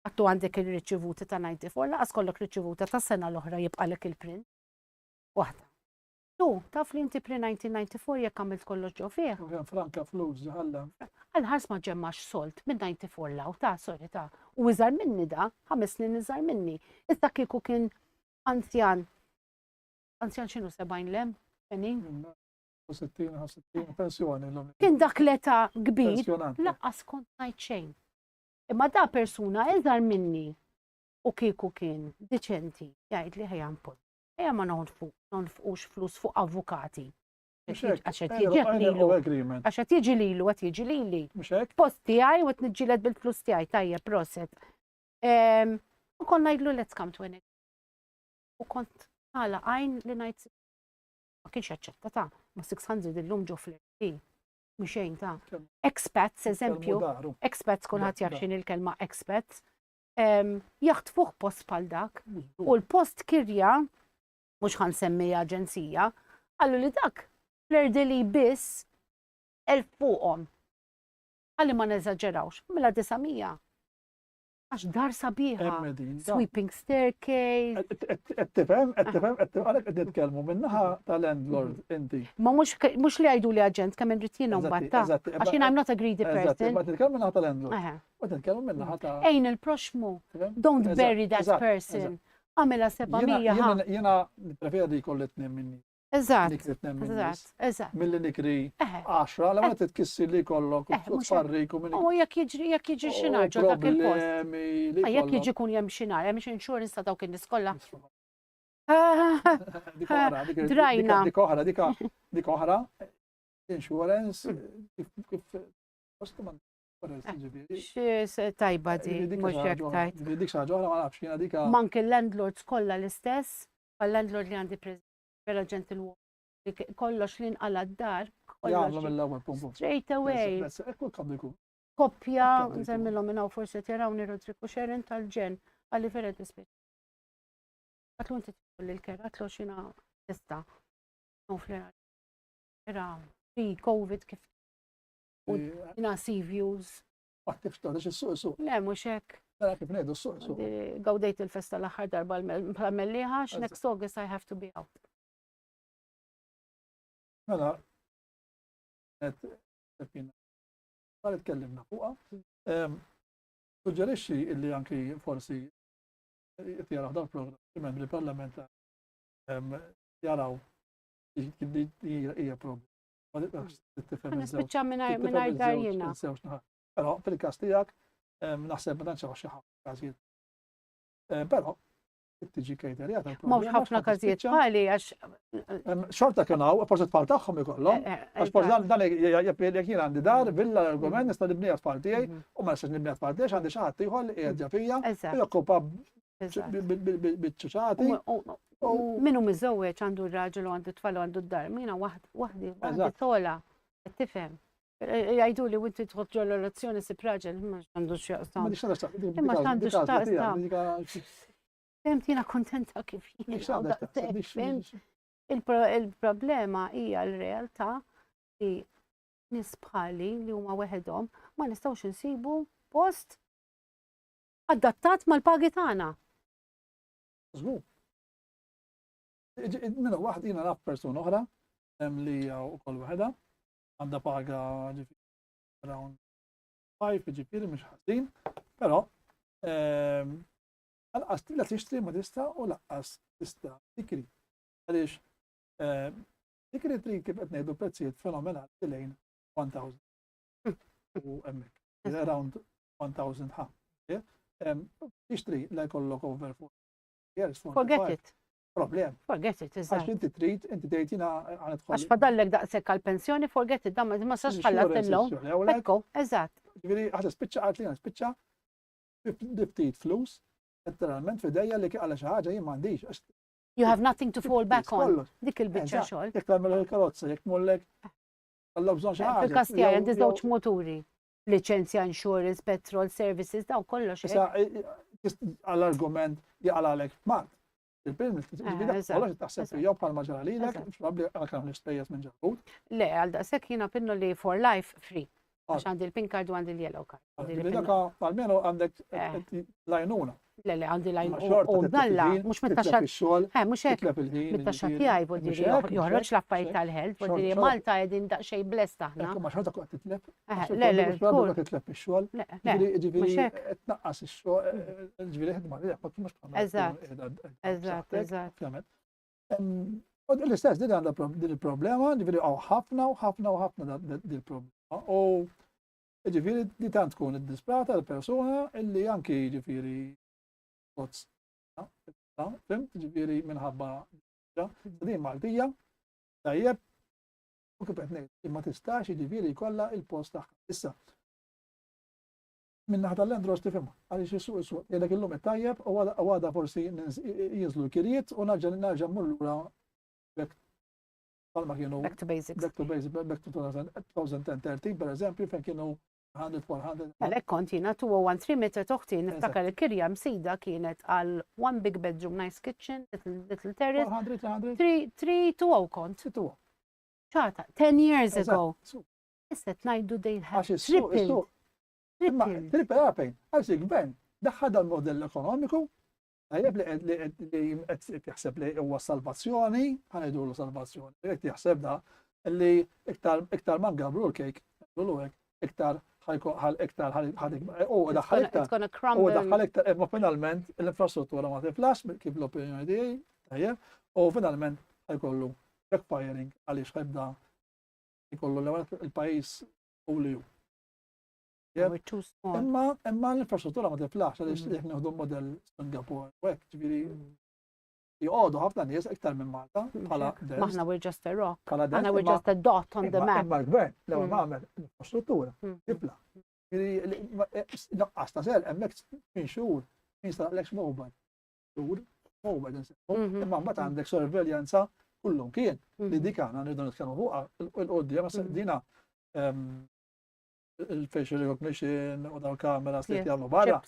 Għattu għandek il-riċivuti ta' 94, laqas kollok riċivuti ta' sena l-oħra jibqalek il-print. Waħda. Tu, taf li inti pre-1994 jekk għamilt kollox ġo fih. U kien franka flus ġaħalla. Għal-ħars ma ġemmax solt minn 94 law, ta' sorry ta' u iżar minni da, 5 snin iżar minni. Issa kieku kien anzjan xinu 70 lem, 80? 60 pensjoni l-lum. Kien dak l-età kbir, Pensjonant. laqqas kont ngħid xejn. Imma da persuna iżar minni u kieku kien diċenti, jgħid li ħejja punt. Ejja ma nonfqux flus fuq avukati. Għaxet jiġi lilu, għat jiġi lili. Post tijaj, u t-nġilet bil-flus tijaj, tajja, proset. U kon najdlu let's come to an agreement. U kont għala għajn li najt ma kienx jaċċetta ta' ma 600 il-lum ġo fl-RT. Mxejn ta' expats, eżempju, expats kulħadd jaf x'in il-kelma expats, jaħtfuh post bħal dak u l-post kirja mhux ħansemmi aġenzija, għallu li dak fl-erdeli biss 1000 fuqhom. Għalli ma neżagġerawx, mela 900. Għax dar sabiħa, sweeping staircase. Tifhem, għalek qed nitkellmu minnaħa tal-landlord inti. Ma mhux li għajdu li aġent kemm irrid jiena mbatta. Għax jiena I'm not a greedy person. Ma titkellmu minnaħa tal-landlord. Ma titkellmu minnaħa ta' Ejn il-proxmu. Don't bury that person. Għamela 700. Jiena nippreferi kolli tniem minni. Eżatt. Eżatt. Milli nikri 10, la ma titkissi li kollok u tfarrik u minni. U jekk jiġi xinar ġo dak il-post. Jekk jiġi kun jem xinar, jem insurance ta' dawk in-niskolla. Drajna. Dik oħra, insurance, tajba di, mux jek tajt. Dik xaġa oħra ma nafx jiena dika. Mank il-landlords kollha l-istess, għal-landlord li għandi vera ġentil kollox li nqala d-dar. Jgħamlu mill-ewwel pum. Straight away. Ekku kam diku. Koppja, nżemmilhom minn hawn forsi tirawni Rodrigo Xerin tal-ġen, għalli vera dispieċ. Għatlu inti tqolli l-kera, għatlu xina tista. Era pre-Covid kif. Jina sea views. Għattif xtorix il-suq. Le, mux hekk. Mela kif ngħidu s-suq. Gawdejt il-festa l-aħħar darba l-melliħax, next August I have to be out. Mela, għal tkellimna fuqa. Suġġerixxi illi anki forsi jaraw dal program membri parlament jaraw hija problem. Nispiċċa mingħajr darjina. Però fil-każ tiegħek naħseb ma tantx xi każijiet. Però tiġi kejterjata. Mhux ħafna każijiet bħali għax. Xorta kien hawn, forsi tfal tagħhom ikollhom. Għax forsi dan jekk jien għandi dar, villa l-argument nista' nibniha tfal tiegħi u ma nistax nibniha tfal tiegħi għandi xi ħadd ieħor li qiegħed fija u jokkupa biċ-ċuċati. Minnu miżewweġ għandu r-raġel u għandu tfal u għandu d-dar, mina waħdi sola, tifhem. Jgħidu li winti tħoġġu l-relazzjoni si praġel, ma x'għandux jaqsam. Ma x'għandux taqsam. Femt jiena kontenta kif jiena. Il-problema hija l-realtà li nies bħali li huma weħedhom ma nistgħux insibu post adattat mal-pagi tagħna. Żgur. Minnu waħd jiena naf persuna oħra li hija wkoll waħedha għandha paga around 5 ġifieri mhux ħażin, però laqqas tilla tixtri ma tista' u laqqas tista' tikri. Għaliex tikri trid kif qed ngħidu prezzijiet fenomenali lejn 1000 u hemmhekk around 1000 ħa. Tixtri la jkollok over 4 years. Forget it. Problem. Forget it, Għax inti trid, inti tgħid jiena ħanidħol. Għax fadallek daqshekk għall-pensjoni, forget it, ma sax ħallat Ekku, eżatt. Ġifieri ħaġa spiċċa qalt li spiċċa ftit flus, letteralment f'idejja li għal xi ħaġa jien m'għandix. You have nothing to fall back on. Dik il-biċċa xogħol. Jekk tagħmel il-karozza, jekk tmollek għallok bżonn xi ħaġa. Fil-Kastija għandi żewġ moturi. Liċenzja, insurance, petrol, services, daw kollox. Għall-argument jaqalalek mat. Il-permit, kollox taħseb jew bħalma ġara lilek, probabbli għal kemm l-ispejjeż minn ġarbut. Le, għal daqshekk jiena pinnu li for life free. Għax għandi l-pink card u għandi l-yellow card. Għandi Ġifieri l-pink- dak almenu għandek Eh. lajnuna. Le, le, għandi lajn Ma xorta u titlef dalla, il-ħin, mux titlef mit-taxxa. ix-xogħol, Mux hekk. titlef il-ħin. Mit-taxxa ġifieri. tiegħi Mhux budiri hekk, joħroġ mhux l-affarijiet hekk. tal-health, Xorta- budiri xorta- Malta qegħdin daqsxejn blest aħna. Ekku ma xorta kont titlef. Le, le, żgur. titlef ix-xogħol. Le, le, Ġifieri mhux hekk. tnaqqas ix-xogħol, ġifieri ħidma li ma kienx tagħmel. Eżatt, eżatt. Ovvjament. U l-istess din għandha din il-problema, ġifieri ħafna u ħafna u ħafna din il-problema. U ġifieri di tant tkun id-disprata l-persuna illi anki ġifieri fimt ġifieri minħabba din Maltija tajjeb u kif qed ngħid imma tistax ġifieri jkollha il-post tagħha. Issa minn naħa tal-Landros tifhimha għaliex is-suq jgħidlek illum it-tajjeb u għada forsi jinżlu l-kirjiet u nerġa' mmur lura bħalma kienu Back to basics. back to 2013 pereżempju fejn kienu 100-400. Għalek kont jina 213 meter toħti, niftakar il-kirja msida kienet għal one big bedroom, nice kitchen, little terrace, 400 320 kont. Situ. ċata, 10 years ago. Eżatt. Issa tnajdu they have Għax is-suq tripled. imma Tripled. triple għapejn għalx il-gvern daħħad il-modell ekonomiku tajjeb li qed jaħseb li huwa salvazzjoni, ħanejdu salvazzjoni. Qed jaħseb da li iktar ma ngabru l-kejk, nagħmlu hekk, iktar iktar daħħal iktar. It's gonna U crumble. daħħal iktar, imma finalment l-infrastruttura ma tiflax kif l-opinjoni tiegħi, tajjeb, u finalment ħajkollu backfiring għaliex ħibda jkollu il-pajjiż u li hu. We're too small. Imma l-infrastruttura ma tiflax għaliex jekk nieħdu modell Singapore u hekk, ġifieri joqogħdu ħafna nies iktar minn Malta bħala Maħna we're just a rock. bħala Maħna we're just a dot on the map. Imma l-gvern l-ewwel ma għamel l-infrastruttura tibla. Naqqas ta' sel hemmhekk minn xhur jinstalek mobile. Xhur mobile insemmu. Imma mbagħad għandek sorveljanza kullum kien li dik għandna nirdu nitkellmu fuqha il-qudiem ma dina il-facial recognition u dawn kameras li jagħmlu barra.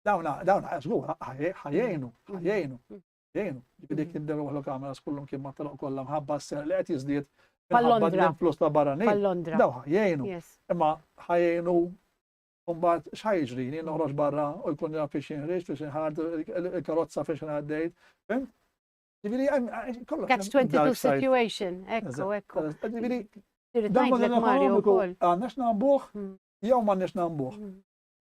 Dawna żgur ħajjejnu. Dik tinderu għal kameras kullum kien ma talaq kollha mħabba s-ser li qed jiżdied minħabba l-influss ta' barranin. Pal-Londra. Daw ħajjejnu. Yes. Imma ħajjejnu mbagħad x'ħajġri jien noħroġ barra u jkun naf fixin rix, fixin ħard, il-karozza fixin għaddejt. Fimt? Ġifieri kollox. Catch 22 situation. Ekku. Ġifieri Irrid dan ngħidlek Mario ekonomiku wkoll. għandnax nagħmbuh jew m'għandniex nagħmbuh.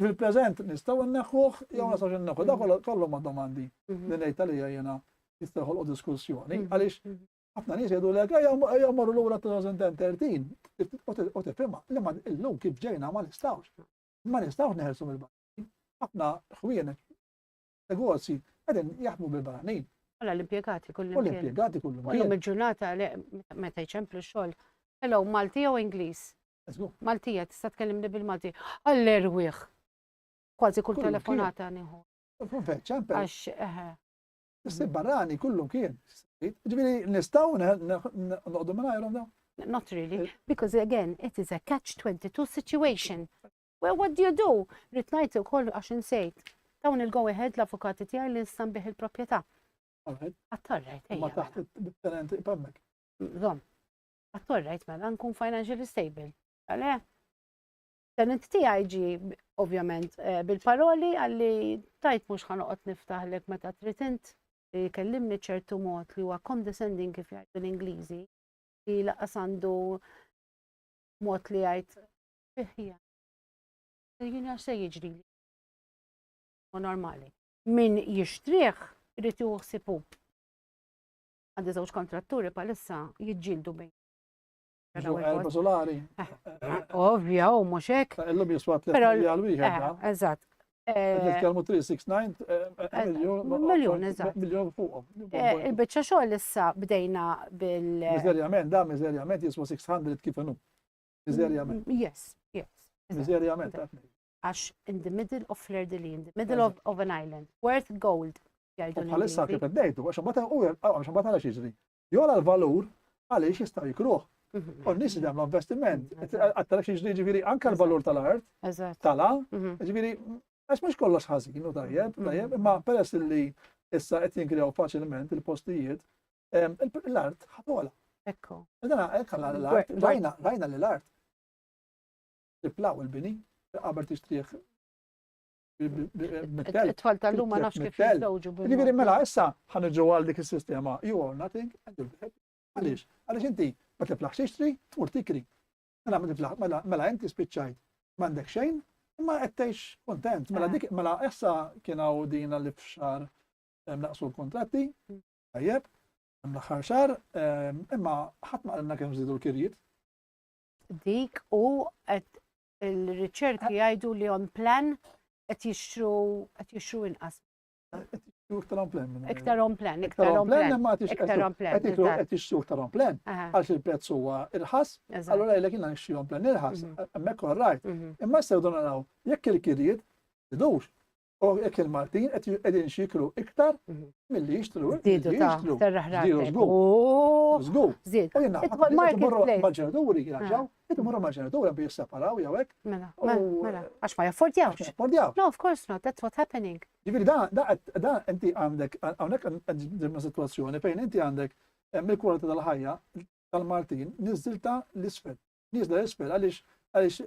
Fil-preżent nistgħu nneħħuh jew ma nistgħux inneħħu. Dak kollu ma domandi li ngħid għalija jiena jista' joħolqu diskussjoni għaliex ħafna nies jgħidu lek ejja mmorru lura 2013 u tifhimha li ma illum kif ġejna ma nistgħux. Ma nistgħux neħelsu mill-barranin. Ħafna ħwienet negozji qegħdin jaħdmu bil-barranin. Alla l-impjegati U kullum. l-impjegati kullum. Kullum il-ġurnata meta jċemplu x-xogħol. Hello, Malti jew Ingliż? Maltija, tista' tkellimni bil-Malti. All-erwieħ. Kważi kull Kullum telefonata nieħu. ċempel. Għax Issib barrani kullum kien. Ġifieri nistgħu noqogħdu mingħajrhom dawn. not really, because again, it is a catch-22 situation. Well, what do you do? Rid ngħid ukoll għax insejt. Dawn il-go ahead l-avukati tiegħi li nstanbih il-proprjetà. Attorrejt, Ma taħt il-tenenti pemmek. Zom. Attorrejt mela nkun financially stable. Għale? Tenent tiegħi ġi ovvjament bil-paroli għalli tajt mhux ħanoqgħod niftaħlek meta trid int li kellimni ċertu mod li huwa condescending kif jgħidu l-Ingliżi li laqas għandu mod li jgħid fiħja. Jien għax se jiġri li. Normali. Min jixtrih irid juħsibu. Għandi żewġ kontratturi palissa jiġġieldu bejn. Erba solari. Ovvja, u mhux hekk. Illum jiswa 3 Però miljal wieħed. eżatt. Nitkellmu 369 Miljon, eżatt. Miljon fuqhom. Il-biċċa xogħol issa bdejna bil. Miżerjament jiswa 600 kif inhu. Miżerjament. Yes. Miżerjament. Għax in the middle of Fleur-de-Lys, in the middle of an island, worth gold. Bħalissa kif qeddejtu, għax mbagħad għalax jiġri. Jola l-valur għaliex jistgħu jikruh. U n-nies li għamlu investiment, għattalek ġifieri anke l-valur tal-art, tala, ġifieri għax mhux kollox ħażin u tajjeb, imma peress li issa qed jinkrew faċilment il-postijiet, l-art ħatola. Ekku. Rajna li l-art tiplaw il-bini qabel tixtrih mit-tel. it-tfal tal-lum ma nafx kif mit-tel. jiżżewġu Ġifieri mela issa ħaniġu għal dik is-sistema you own nothing and you'll be happy. Għaliex? Għaliex inti ma tiplaħx tixtri, tmur tikri. Mela inti spiċċajt m'għandek xejn, imma qed tgħix kontent. Mela issa kienu dina li f'xar naqsu l-kontratti, tajjeb, l-aħħar xar, imma ħadd ma qalna kemm żidu l-kirjiet. Dik u il-riċerki jgħidu li on plan qed jixtru inqas. Iktar on plan. Iktar on plan. Iktar on plan. Qed jixtru iktar on plan. Għalx il-prezz huwa irħas, allura jgħidlek jiena nixtri on plan irħas, hemmhekk orrajt. Imma issa jdu naraw jekk il-kirjiet idux. U jekk il-Maltin qegħdin xikru iktar milli jixtru. Żdiedu ta' terraħratek. Żgur. Żdied. Idħol mal-ġenituri jirraġaw, idħol mal-ġenituri biex jisseparaw jew hekk. Mela. Għax ma jaffordjawx. No, of course not. That's what's happening. Ġifieri da inti għandek hawnhekk għandna sitwazzjoni fejn inti għandek mill-kwalità tal-ħajja tal-Maltin niżilta l-isfel. Niżla l-isfel għaliex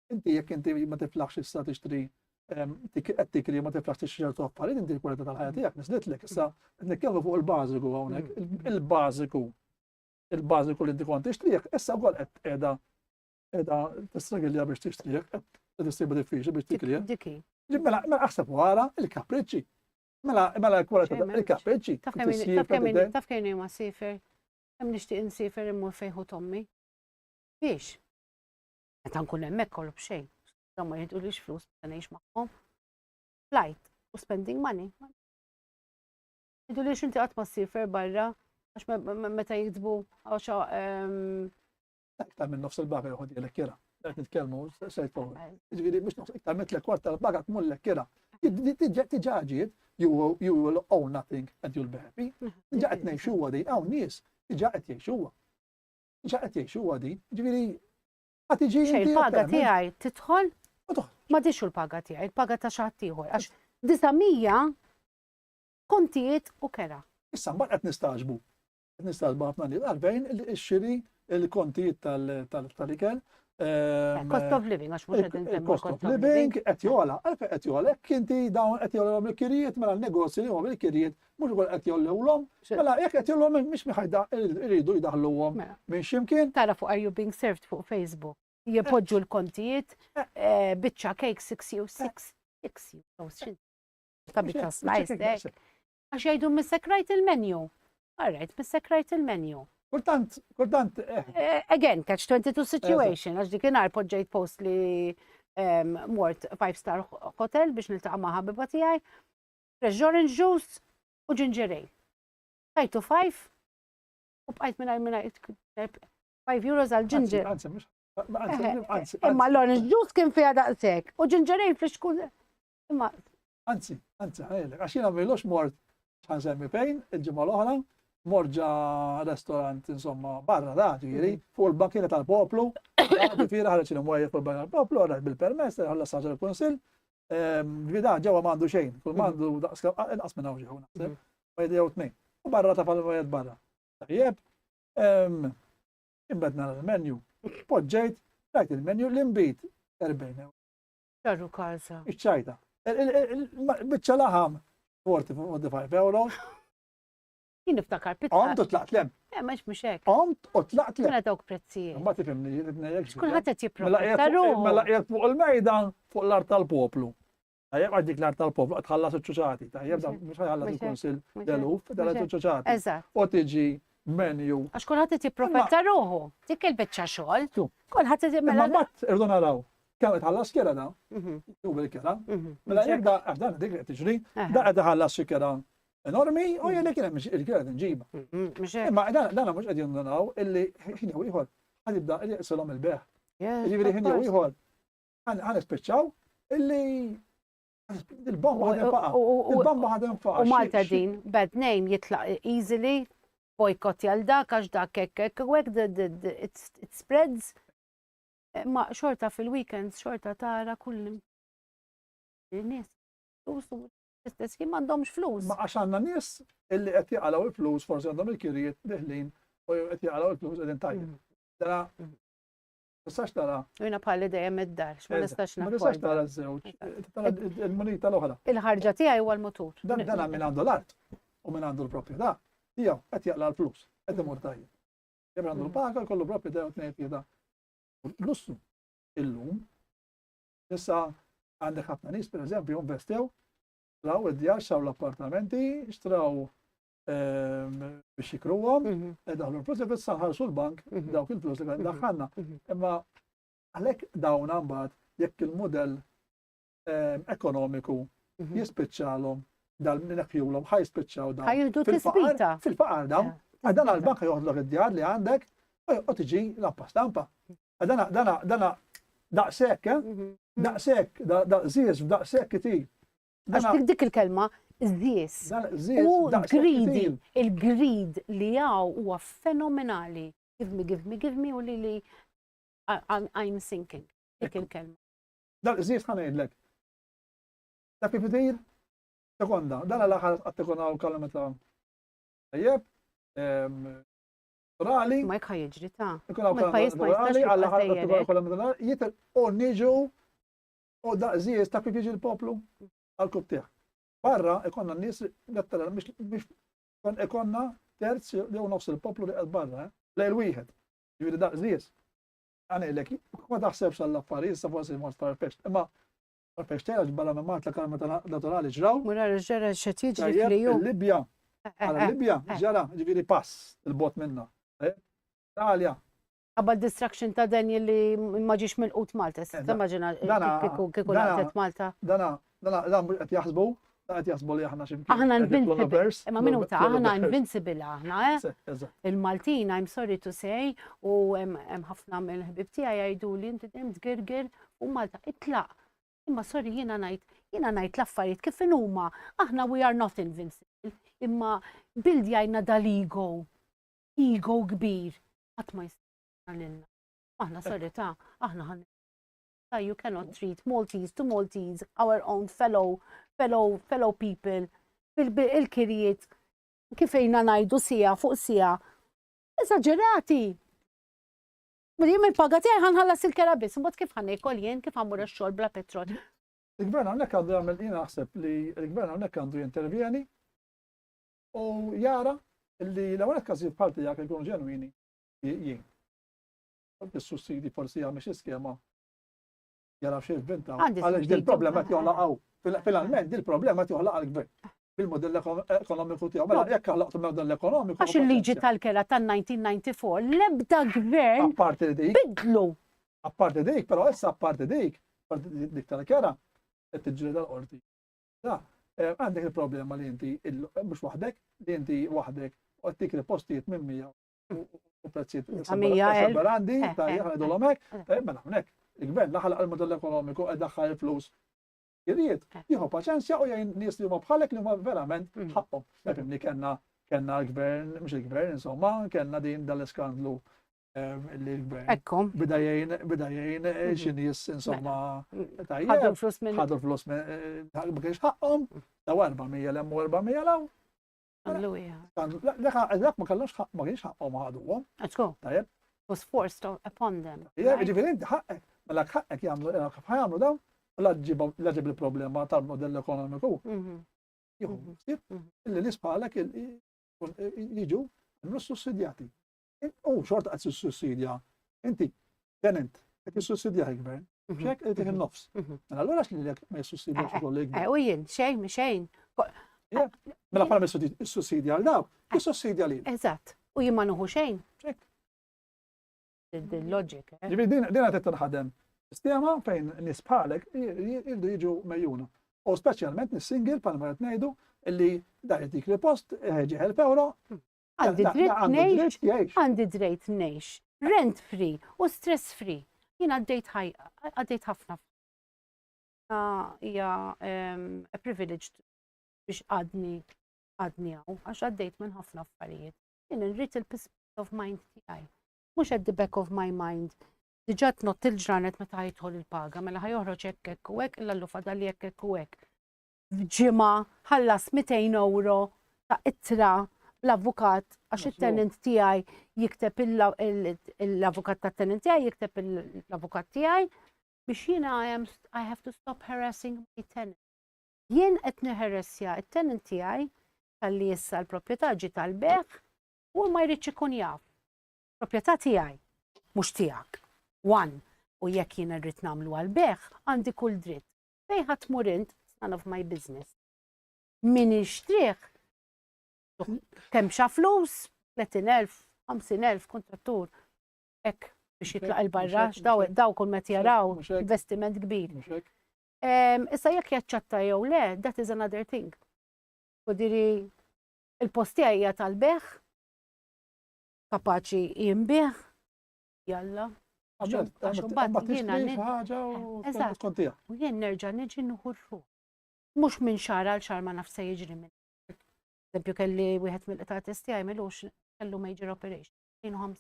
inti jekk inti ma tiflaħx issa tixtri qed tikri ma tiflaħx tixtri ċertu affarijiet inti l-kwalità tal-ħajja tiegħek niżlitlek. Issa qed nitkellmu fuq il-bażiku hawnhekk. Il-bażiku li inti kont tixtrih, issa wkoll qed qiegħda tistragilja biex tixtrih, qed issibu diffiċli biex tikrih. Diki. Mela aħseb wara il-kapriċċi. Mela l-kwalità il-kapriċċi. Taf kemm ma sifer. Hemm nixtieq insifer immur fejn ħu tommi. Biex. Meta nkun hemmhekk kollu b'xejn. Ma jgħidulix flus ma ngħix magħhom. Flight u spending money. Jgħidulix inti qatt ma ssifer barra għax meta jiktbu għaxa. Iktar minn nofs il-baga jħod jgħalek kira. Qed nitkellmu sejt fuq. Jiġifieri biex iktar minn tlek tal-baga tmullek kira. Tiġaġiet you will own nothing and you'll be happy. Tiġa qed ngħixuha din hawn nies tiġa qed jgħixuha. Tiġa qed jgħixuha din. Jiġifieri ħadd tiġi il-paga tiegħi tidħol ma dixu l-paga tiegħi, il-paga ta' xi ħadd ieħor għax 900 kontijiet u kera. Issa mbagħad qed nistaġbu. Qed nistaġbu ħafna nies għalfejn ix-xiri il-kontijiet tal-ikel. Cost of living għax mhux qed insemmu cost of living qed jogħla, għalfejn qed jogħla, jekk inti dawn qed jogħlhom il-kirjiet mela n-negozji li huma bil-kirjiet mhux ukoll qed jollewlhom, mela jekk qed jollhom mhix miħajda iridu jdaħluhom minn x'imkien. Tara fuq Are You Being Served fuq Facebook. Jepoġġu l-kontijiet biċċa cake 6 euro. Ta' biċċa slice dek. Għax jgħidu missekrajt il-menu. All right, missekrajt il-menu. Kultant. Again, catch 22 situation, għax dikinar poġġejt post li mort 5-star hotel biex niltaqa' ma' ħabiba tiegħi. Fresh orange juice u ginger ale. Tajtu 5 u bqajt mingħajr 5 euros għal ginger. Imma l-orange juice kien fiha daqshekk u ginger ale fl-xkun. Imma Anzi, għax jiena m'għamilux mort ħansemmi fejn il-ġimgħa l-oħra. Morġa restorant insomma barra da ġifieri fuq il-bankina tal-poplu, ġifieri ħareġ il-mwejjed fuq il-bankina tal-poplu, ħareġ bil-permess, ħalla saġa l-Kunsill. Ġifieri ġewwa m'għandu xejn, kull m'għandu inqas minn hawn ġew naħseb, wieħed jew tnejn. U barra ta' il-mwejjed barra. Tajjeb, imbagħad nara l-menju. Poġġejt, rajt il-menju l-imbit 40 euro. ċarru kalsa. Iċċajta. Biċċa laħam 45 euro. Jien niftakar pizza. Għomt u tlaqt lem. Mhux hekk. Għomt u tlaqt lem. Mela dawk prezzijiet. Ma tifhimni, Kulħadd qed jipprofetta ruħu. Mela qiegħed fuq il-mejdan fuq l-art tal-poplu. Tajjeb għaddik l-art tal-poplu qed tħallas iċ-ċuċati. Tajjeb mhux ħallas il-Kunsill deluf, tħallas iċ-ċuċati. Eżatt. U tiġi menju. Għax kulħadd qed jipprofetta ruħu. Dik il-biċċa xogħol. Kulħadd qed Imma mbagħad irdu naraw. Kemm tħallas kera da? U bil-kera. Mela jekk da dan dik qed tiġri, da qed iħallas xi kera enormi u jgħidlek kien hemm il-kera tinġiba. Imma dan mhux qed jindunaw illi ħin jew ieħor ħad jibda jaqsilhom il-beħ. Jiġifieri ħin jew ieħor ħanispiċċaw illi il-bomba ħad infaqa. Il-bomba ħad infaqa. U Malta din bad name jitlaq easily bojkott għal dak għax dak hekk u hekk it spreads. Ma xorta fil-weekends xorta tara kull nies. Istess kien m'għandhomx flus. Ma għax għandna nies illi qed jaqalgħu il-flus forsi għandhom il-kirjiet deħlin u qed jaqalgħu il-flus qegħdin tajjeb. tistax tara. Jina bħalli dejjem id-dar, ma nistax Ma tistax naħfordha. tara ż-żewġ. Tara il-munita l-oħra. Il-ħarġa tiegħi huwa l-mutur. Dan min għandu l-art u min għandu l-proprjetà. Tiegħu qed jaqla l-flus, qed imur tajjeb. Jem għandu l-paga, kollu proprjetà u tnejn tieda. Lussu illum issa għandek ħafna nies pereżempju investew, xtraw id-djar, xtraw l-appartamenti, xtraw biex jikruhom, daħlu l-flus li issa nħarsu l-bank dawk il-flus li daħħalna. Imma għalhekk dawn mbagħad jekk il-mudell ekonomiku jispiċċalhom dal-neħjulhom ħajspiċċaw dawn. Ħajdu tisbita. Fil-faqar dawn, għadana l-bank joħdlok id-djar li għandek u tiġi lampa stampa. Dana daqshekk, daqshekk, daqshekk kitir. Għax dik il-kelma, żies. U greedy, il-greed li jaw huwa fenomenali. Give me, u li I'm thinking. Dik il-kelma. Dal-żies ħanajdlek. Ta' kif itir? Sekonda, dan l-aħħar għattikuna u kalma ta' tajjeb, rali, Ma jkun jiġri ta' ikun għaw il-pajjiż ma jistax rali, jibqa' għall-aħħar sejjer, għattikuna kalma ta' jitir u niġu u da' żies ta' kif jiġi l-poplu għal-kub tiegħek. Barra ikonna n-nies nettara biex ikonna terz jew nofs il-poplu li qed barra, lejl wieħed. Jiġifieri da' żies. Għanejlek, ma taħsebx għall-affarijiet sa forsi mort farfext. Imma farfext tgħidha ġbala minn Malta kalma naturali ġraw. Mura ġara xed jiġri Tajjeb, fl-jum. il-Libja, għala Libja, ġara, ġifieri pass il-bot minna. Italja. Għabba distraction ta' dan li ma ġiex mill-qut Malta. Immaġina kieku laqtet Malta. Dana qed jaħsbu, qed jaħsbu li aħna ximkien. Aħna invincible. Imma minuta, aħna invincible aħna, Il-Maltin, I'm sorry to say, u hemm ħafna mill-ħbib tiegħi jgħiduli inti dejjem tgirgir u Malta itlaq. Imma sorry jiena ngħid l-affarijiet kif huma. Aħna we are not invincible. Imma bildjajna dal-ego. Ego kbir. Qatt ma jista' lilna. Aħna sorry ta' aħna ħan. You cannot treat Maltese to Maltese, our own fellow people, il-kirijiet, kifejna najdu sija fuq sija. Eżagġerati. Jiem il-paga tiegħi ħanħallas il-kerabis, imbagħad kif ħanejkol jien, kif ħammur ix-xogħol bla petrol. Il-gvern hawnhekk għandu jagħmel jien naħseb li l-gvern hawnhekk għandu jintervjeni u jara li l-ewwel każijiet bħal tiegħek ikunu ġenwini jien. Is-sussidi forsi jagħmel xi skema jara xi vvinta. Għaliex dil-problema qed joħlaqgħu. Finalment dil-problema qed joħlaq għall-gvern bil-modell ekonomiku tiegħu. Mela jekk ħlaqtu il-modell ekonomiku. Għax il-liġi tal-kera tan-1994 l-ebda gvern apparti dik. bidlu. Apparti dik, però issa apparti dik tal-kera qed tiġri dal-qorti. Għandek il-problema li inti mhux waħdek, li inti waħdek u qed tikri postijiet minn 100 u prezzijiet sabarandi ta' jgħidu hekk, mela hawnhekk il-gvern laħal għal-modell ekonomiku qed daħħal il-flus. Jiriet, jieħu paċenzja u jgħin nies li huma bħalek li huma verament ħaqhom. Nefhem li kellna l-gvern, mhux il-gvern insomma, kellna din dal-iskandlu li l-gvern. Ekkom. Bida jgħin xi nies insomma Ħadu flus minn. ħadu flus ma kienx ħaqhom, ta' 400 lemmu 400 law. Dak ma kellhomx ħaq, ma kienx ħaqhom ħaduhom. Let's go. Tajjeb. Was forced upon them. Ġifieri inti ħaqek, mela ħaqek jagħmlu dawn. Laġib il-problema tal-modell ekonomiku. Illi l-isbħalek jiġu għamlu sussidjati. U xorta għad sussidja. Inti, tenent, għed sussidja il-gvern. Xek għed il-nofs. Allora xli l-għek ma jussussidja xogħol il-gvern. U jien, xejn. Mela bħala sussidja għal-daw, jussussidja li. Eżatt. U jien ma nuħu xejn. Il-loġik. Dina għed tinħadem. Sistema fejn nisbħalek jirdu jiġu mejjuna. U speċjalment nis-single pal ma ngħidu illi daħet dik post ħeġi 1000 euro. Għandi dritt ngħix. Rent free u stress free. Jien għaddejt ħafna. Hija a privilege biex għadni għaw għax għaddejt minn ħafna affarijiet. Jien nrid il-peace of mind tiegħi. Mhux at the back of my mind. Diġà tnott il-ġranet meta jidħol il-paga, mela ħajoħroġ hekk u hekk, illa l-lufa dal hekk u hekk. Ġimgħa ħallas 200 euro ta' ittra l-avukat, għax Masluq. il-tenant tiegħi jikteb l-avukat tat-tenant tiegħi jikteb l-avukat tiegħi biex jiena I have to stop harassing my tenant. Jien qed niharassja it-tenant tiegħi talli issa l-proprjetà ġi tal-beħ u ma jridx ikun jaf. Proprjetà tiegħi mhux tiegħek. One, u jekk jiena rrid nagħmlu għall-beħ għandi kull dritt. Fejn ħadd tmur int, it's none of my business. Min ixtrih kemm xa flus, 30,000, 50,000 kontrattur. Hekk biex jitlaq il-barra, daw kull met jaraw investiment kbir. Mhux hekk? Issa jekk jaċċetta jew le, that is another thing. U diri il-postija hija tal-beħ, kapaċi jinbieħ, jalla. U jien nerġa' niġi nuħurru. Mhux minn xahar għal xahar ma nafsa jiġri minn. Eżempju kelli wieħed mill-qitgħat tiegħi milux kellu major operation. 50.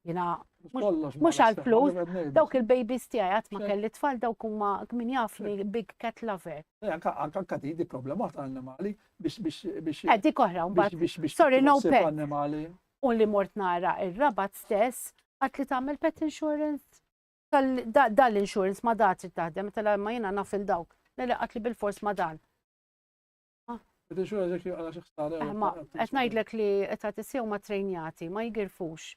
Jiena mhux għall flus, dawk il-babies tiegħi qatt ma kelli tfal dawk huma min jafni big cat lover. Anka katidi problema tal-annimali biex Dik oħra mbagħad. Sorry, no pet. Annimali. U li mort nara ir-rabat stess għat li tagħmel pet insurance. Dal-insurance ma datri taħdem, meta ma jiena naf il-dawk. Li għat li bil-fors ma dan. Qed ngħidlek li qed issew ma trejnjati, ma jgirfux.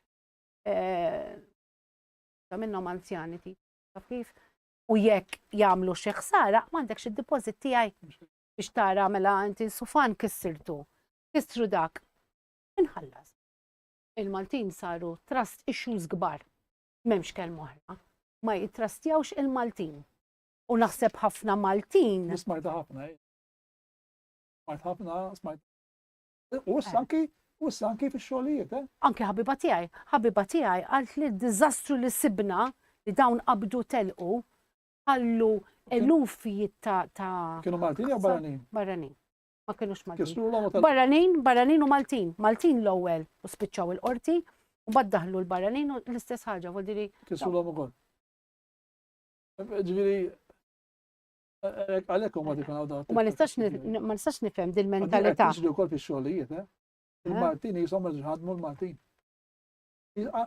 Ta' minnhom anzjani taf kif. U jekk jagħmlu xi ħsara, m'għandekx id-deposit tiegħi biex tara mela inti sufan kissirtu. Kissru dak. Inħallas. Il-Maltin saru trust issues kbar. M'hemmx kelma oħra. Ma jitrastjawx il-Maltin. U naħseb ħafna Maltin. Smajt ħafna. Smajt ħafna, smajt. U anki fix-xogħlijiet, Anke ħabiba tiegħi qalt li d-diżastru li sibna li dawn qabdu telqu ħallu elufijiet ta' Kienu Maltin jew barranin? Barranin. Ma kienux Maltin. Kisru Barranin u Maltin. Maltin l-ewwel u spiċċaw il-qorti u baddaħlu l-barranin u l-istess ħaġa vuol diri. Kisru l ukoll. Ġifieri għalhekk huma dikun għawda. U ma nistax nifhem din mentalità. Tiġri wkoll fix-xogħlijiet, Il-Maltin jisom ħadmu l-Maltin.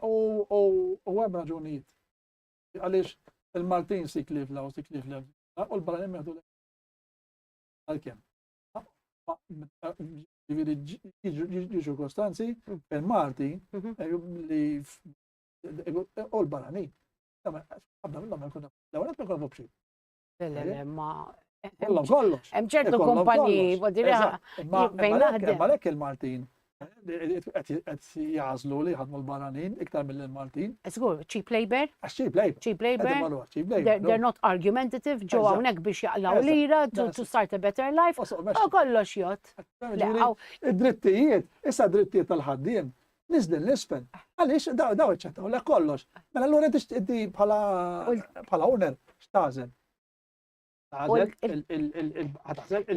U hemm raġunijiet. Għaliex il-Maltin siklif law, u l-barranin meħdu għal-kemm. Jiġu kostanzi il-Maltin li u l-barranin. L-għanet ma konna bxie. Kollox. Hemm ċertu kumpaniji, Malek il-Maltin qed jażlu li ħadmu l-barranin iktar mill-Maltin. Żgur, cheap labor. Cheap labor. They're not argumentative, ġew hawnhekk biex jaqlaw lira to start a better life. U kollox jgħod. Id-drittijiet, issa drittijiet tal-ħaddiem, niżdel nisfen. Għaliex daw iċċettaw le kollox. Mela allura inti bħala owner x'tażel.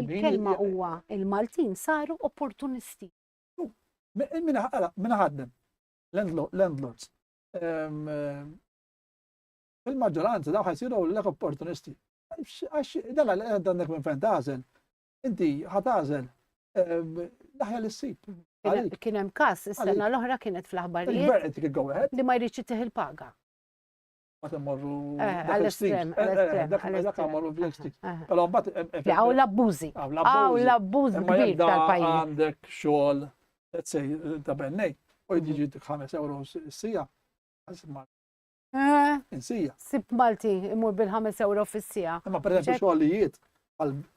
Il-kelma huwa il-Maltin saru opportunisti. Minna ħaddem, landlords. Fil-maġġoranza daw ħajsiru l-lek opportunisti. Dalla l-għandek minn fejn tażel. Inti ħatażel daħja l-sib. Kien hemm każ is-sena l-oħra kienet fl-aħbarijiet li ma jridx jittieħ il-paga. Ma temmorru għall-estrem. Dak għamorru fl-estrem. Però mbagħad Għaw l-abbużi. Għaw l-abbuż kbir tal-pajjiż. Għandek xogħol, let's say, ta' bennej, u jiġi 5 euro s-sija. Insija. Sib Malti imur bil-5 euro fis-sija. Imma per eżempju xogħlijiet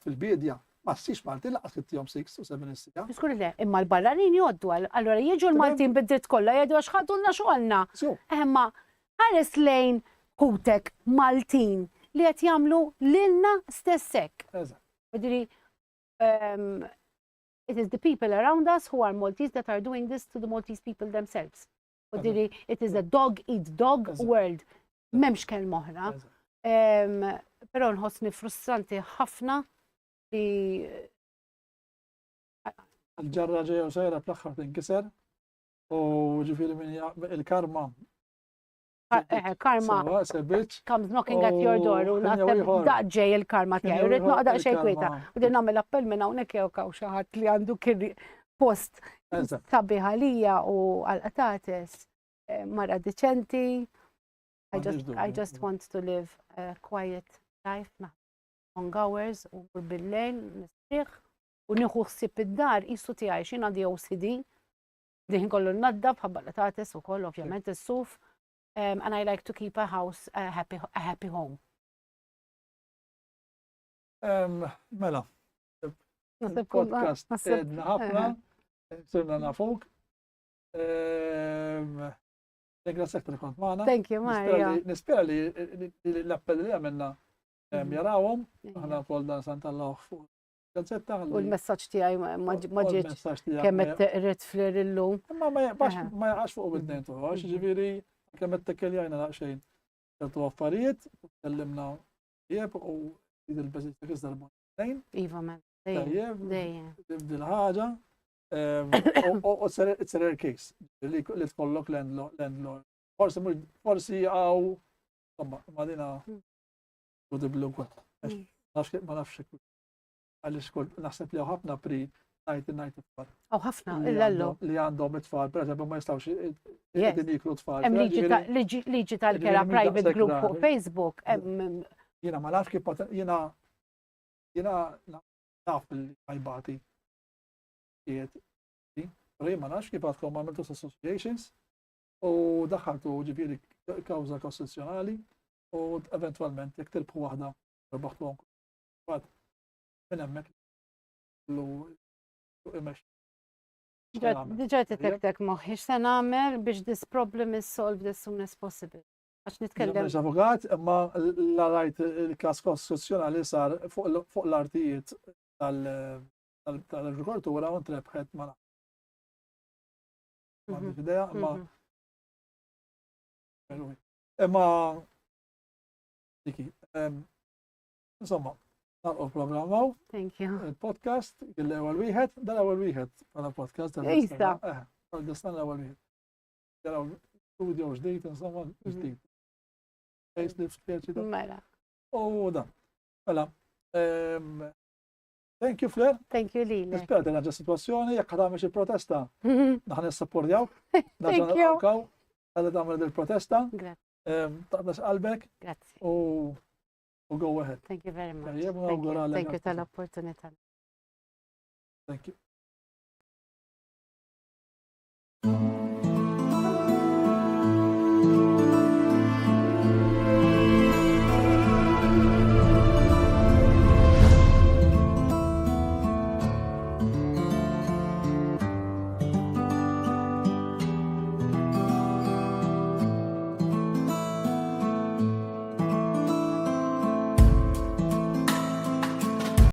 fil-bidja ma ssix Malti laqas kittihom 6 u 7 is-sija. Skur le, imma l-barranin jgħoddu allura jiġu l-Maltin bid-dritt kollha jgħidu għax ħadulna xogħolna. Imma ħares lejn kutek Maltin li qed jagħmlu lilna stessek. It is the people around us who are Maltese that are doing this to the Maltese people themselves. It is a dog eat dog world. M'hemmx kelma oħra. Però nħossni frustranti ħafna li il-ġarra ġeja u sejra fl-aħħar tinkiser u ġifieri minn il-karma. Karma comes knocking at your door u naħseb daqġej il-karma tiegħi. Rrid noqgħod xejn kwieta. U din nagħmel appell minn hawnhekk jew kaw xi ħadd li għandu post Eżatt. sabiħ għalija u għal-qatates mara deċenti. I M'għandix dubju, just eżatt. want to live a quiet life, long hours, u mur bil-lejl, nistriħ, u nieħu ħsieb id-dar, qisu tiegħi x'in għandi OCD, diħin kollu naddab ħabba l-qatates ukoll ovvjament is-suf, and I like to keep a house a happy home. Mela, Nasib podcast nasib- edna ħafna, sirna nafuk. Ringrazzjak tal kont magħna. Thank you, Maria. Nispera li l-appell li għamilna jarawhom, Ejja. aħna wkoll dan santallaw fuq gazzetta. U l-messaġġ tiegħi ma ġietx ġietx kemm qed teqret flir illum. Imma ma jaqax fuq bid-dejn tuħax, ġifieri kemm qed tekkeljajna naqxejn ċertu affarijiet, tkellimna jieb u il-beżiet dik iż-darba tnejn. Iva man, dejjem, Tajjeb, dejjem. tibdi l-ħaġa. U it's a rare case li tkollok landlord. Forsi għaw, ma dina u diblu kwa. Ma nafx għalix kol naħseb li ħafna pri najt it-tfal. Aw ħafna, l-allu. Li għandhom it-tfal, per eżempju, ma jistawx Yes. iklu t-tfal. Hemm liġi tal-kera Ġifieri private daqshekk group raħi. fuq Facebook. Jena ma nafx kif jena naf bil-ħajbati. Pero ma nafx kif għadkom għamiltu associations u daħħaltu ġifiri kawza kostituzzjonali u eventualment jek tirbħu waħda rbaħtu għonku. Għad, minn emmek l-imex. Diġa t-tek moħħi, se nagħmel biex this problem is solved as soon as possible. Għax nitkellem. Mux avukat, imma l-rajt il-kas kostituzzjonali sar fuq l-artijiet tal-agrikoltura u ntrebħet ma nafx idea, imma diki. Insomma, nalqu l-programmaw, Thank you. il-podcast, l-ewwel wieħed, dal-ewwel wieħed bħala podcast. Issa. Għal-distan l-ewwel wieħed. Jaraw studio ġdid, insomma, ġdid. Facelift, pjaċi Mela. u dan. Mela, thank you, Flair. Thank you Lili. Nispera t ġa situazzjoni, jekk ħadamiex il-protesta, naħan nissapportjaw. Thank you. Għalli tamil il-protesta, Grazie. taqdax qalbek Grazie. u go ahead. Thank you very much. Tajjeb, u Thank you. nawguralek Thank you għal-ħafna. tal-opportunità. Thank you.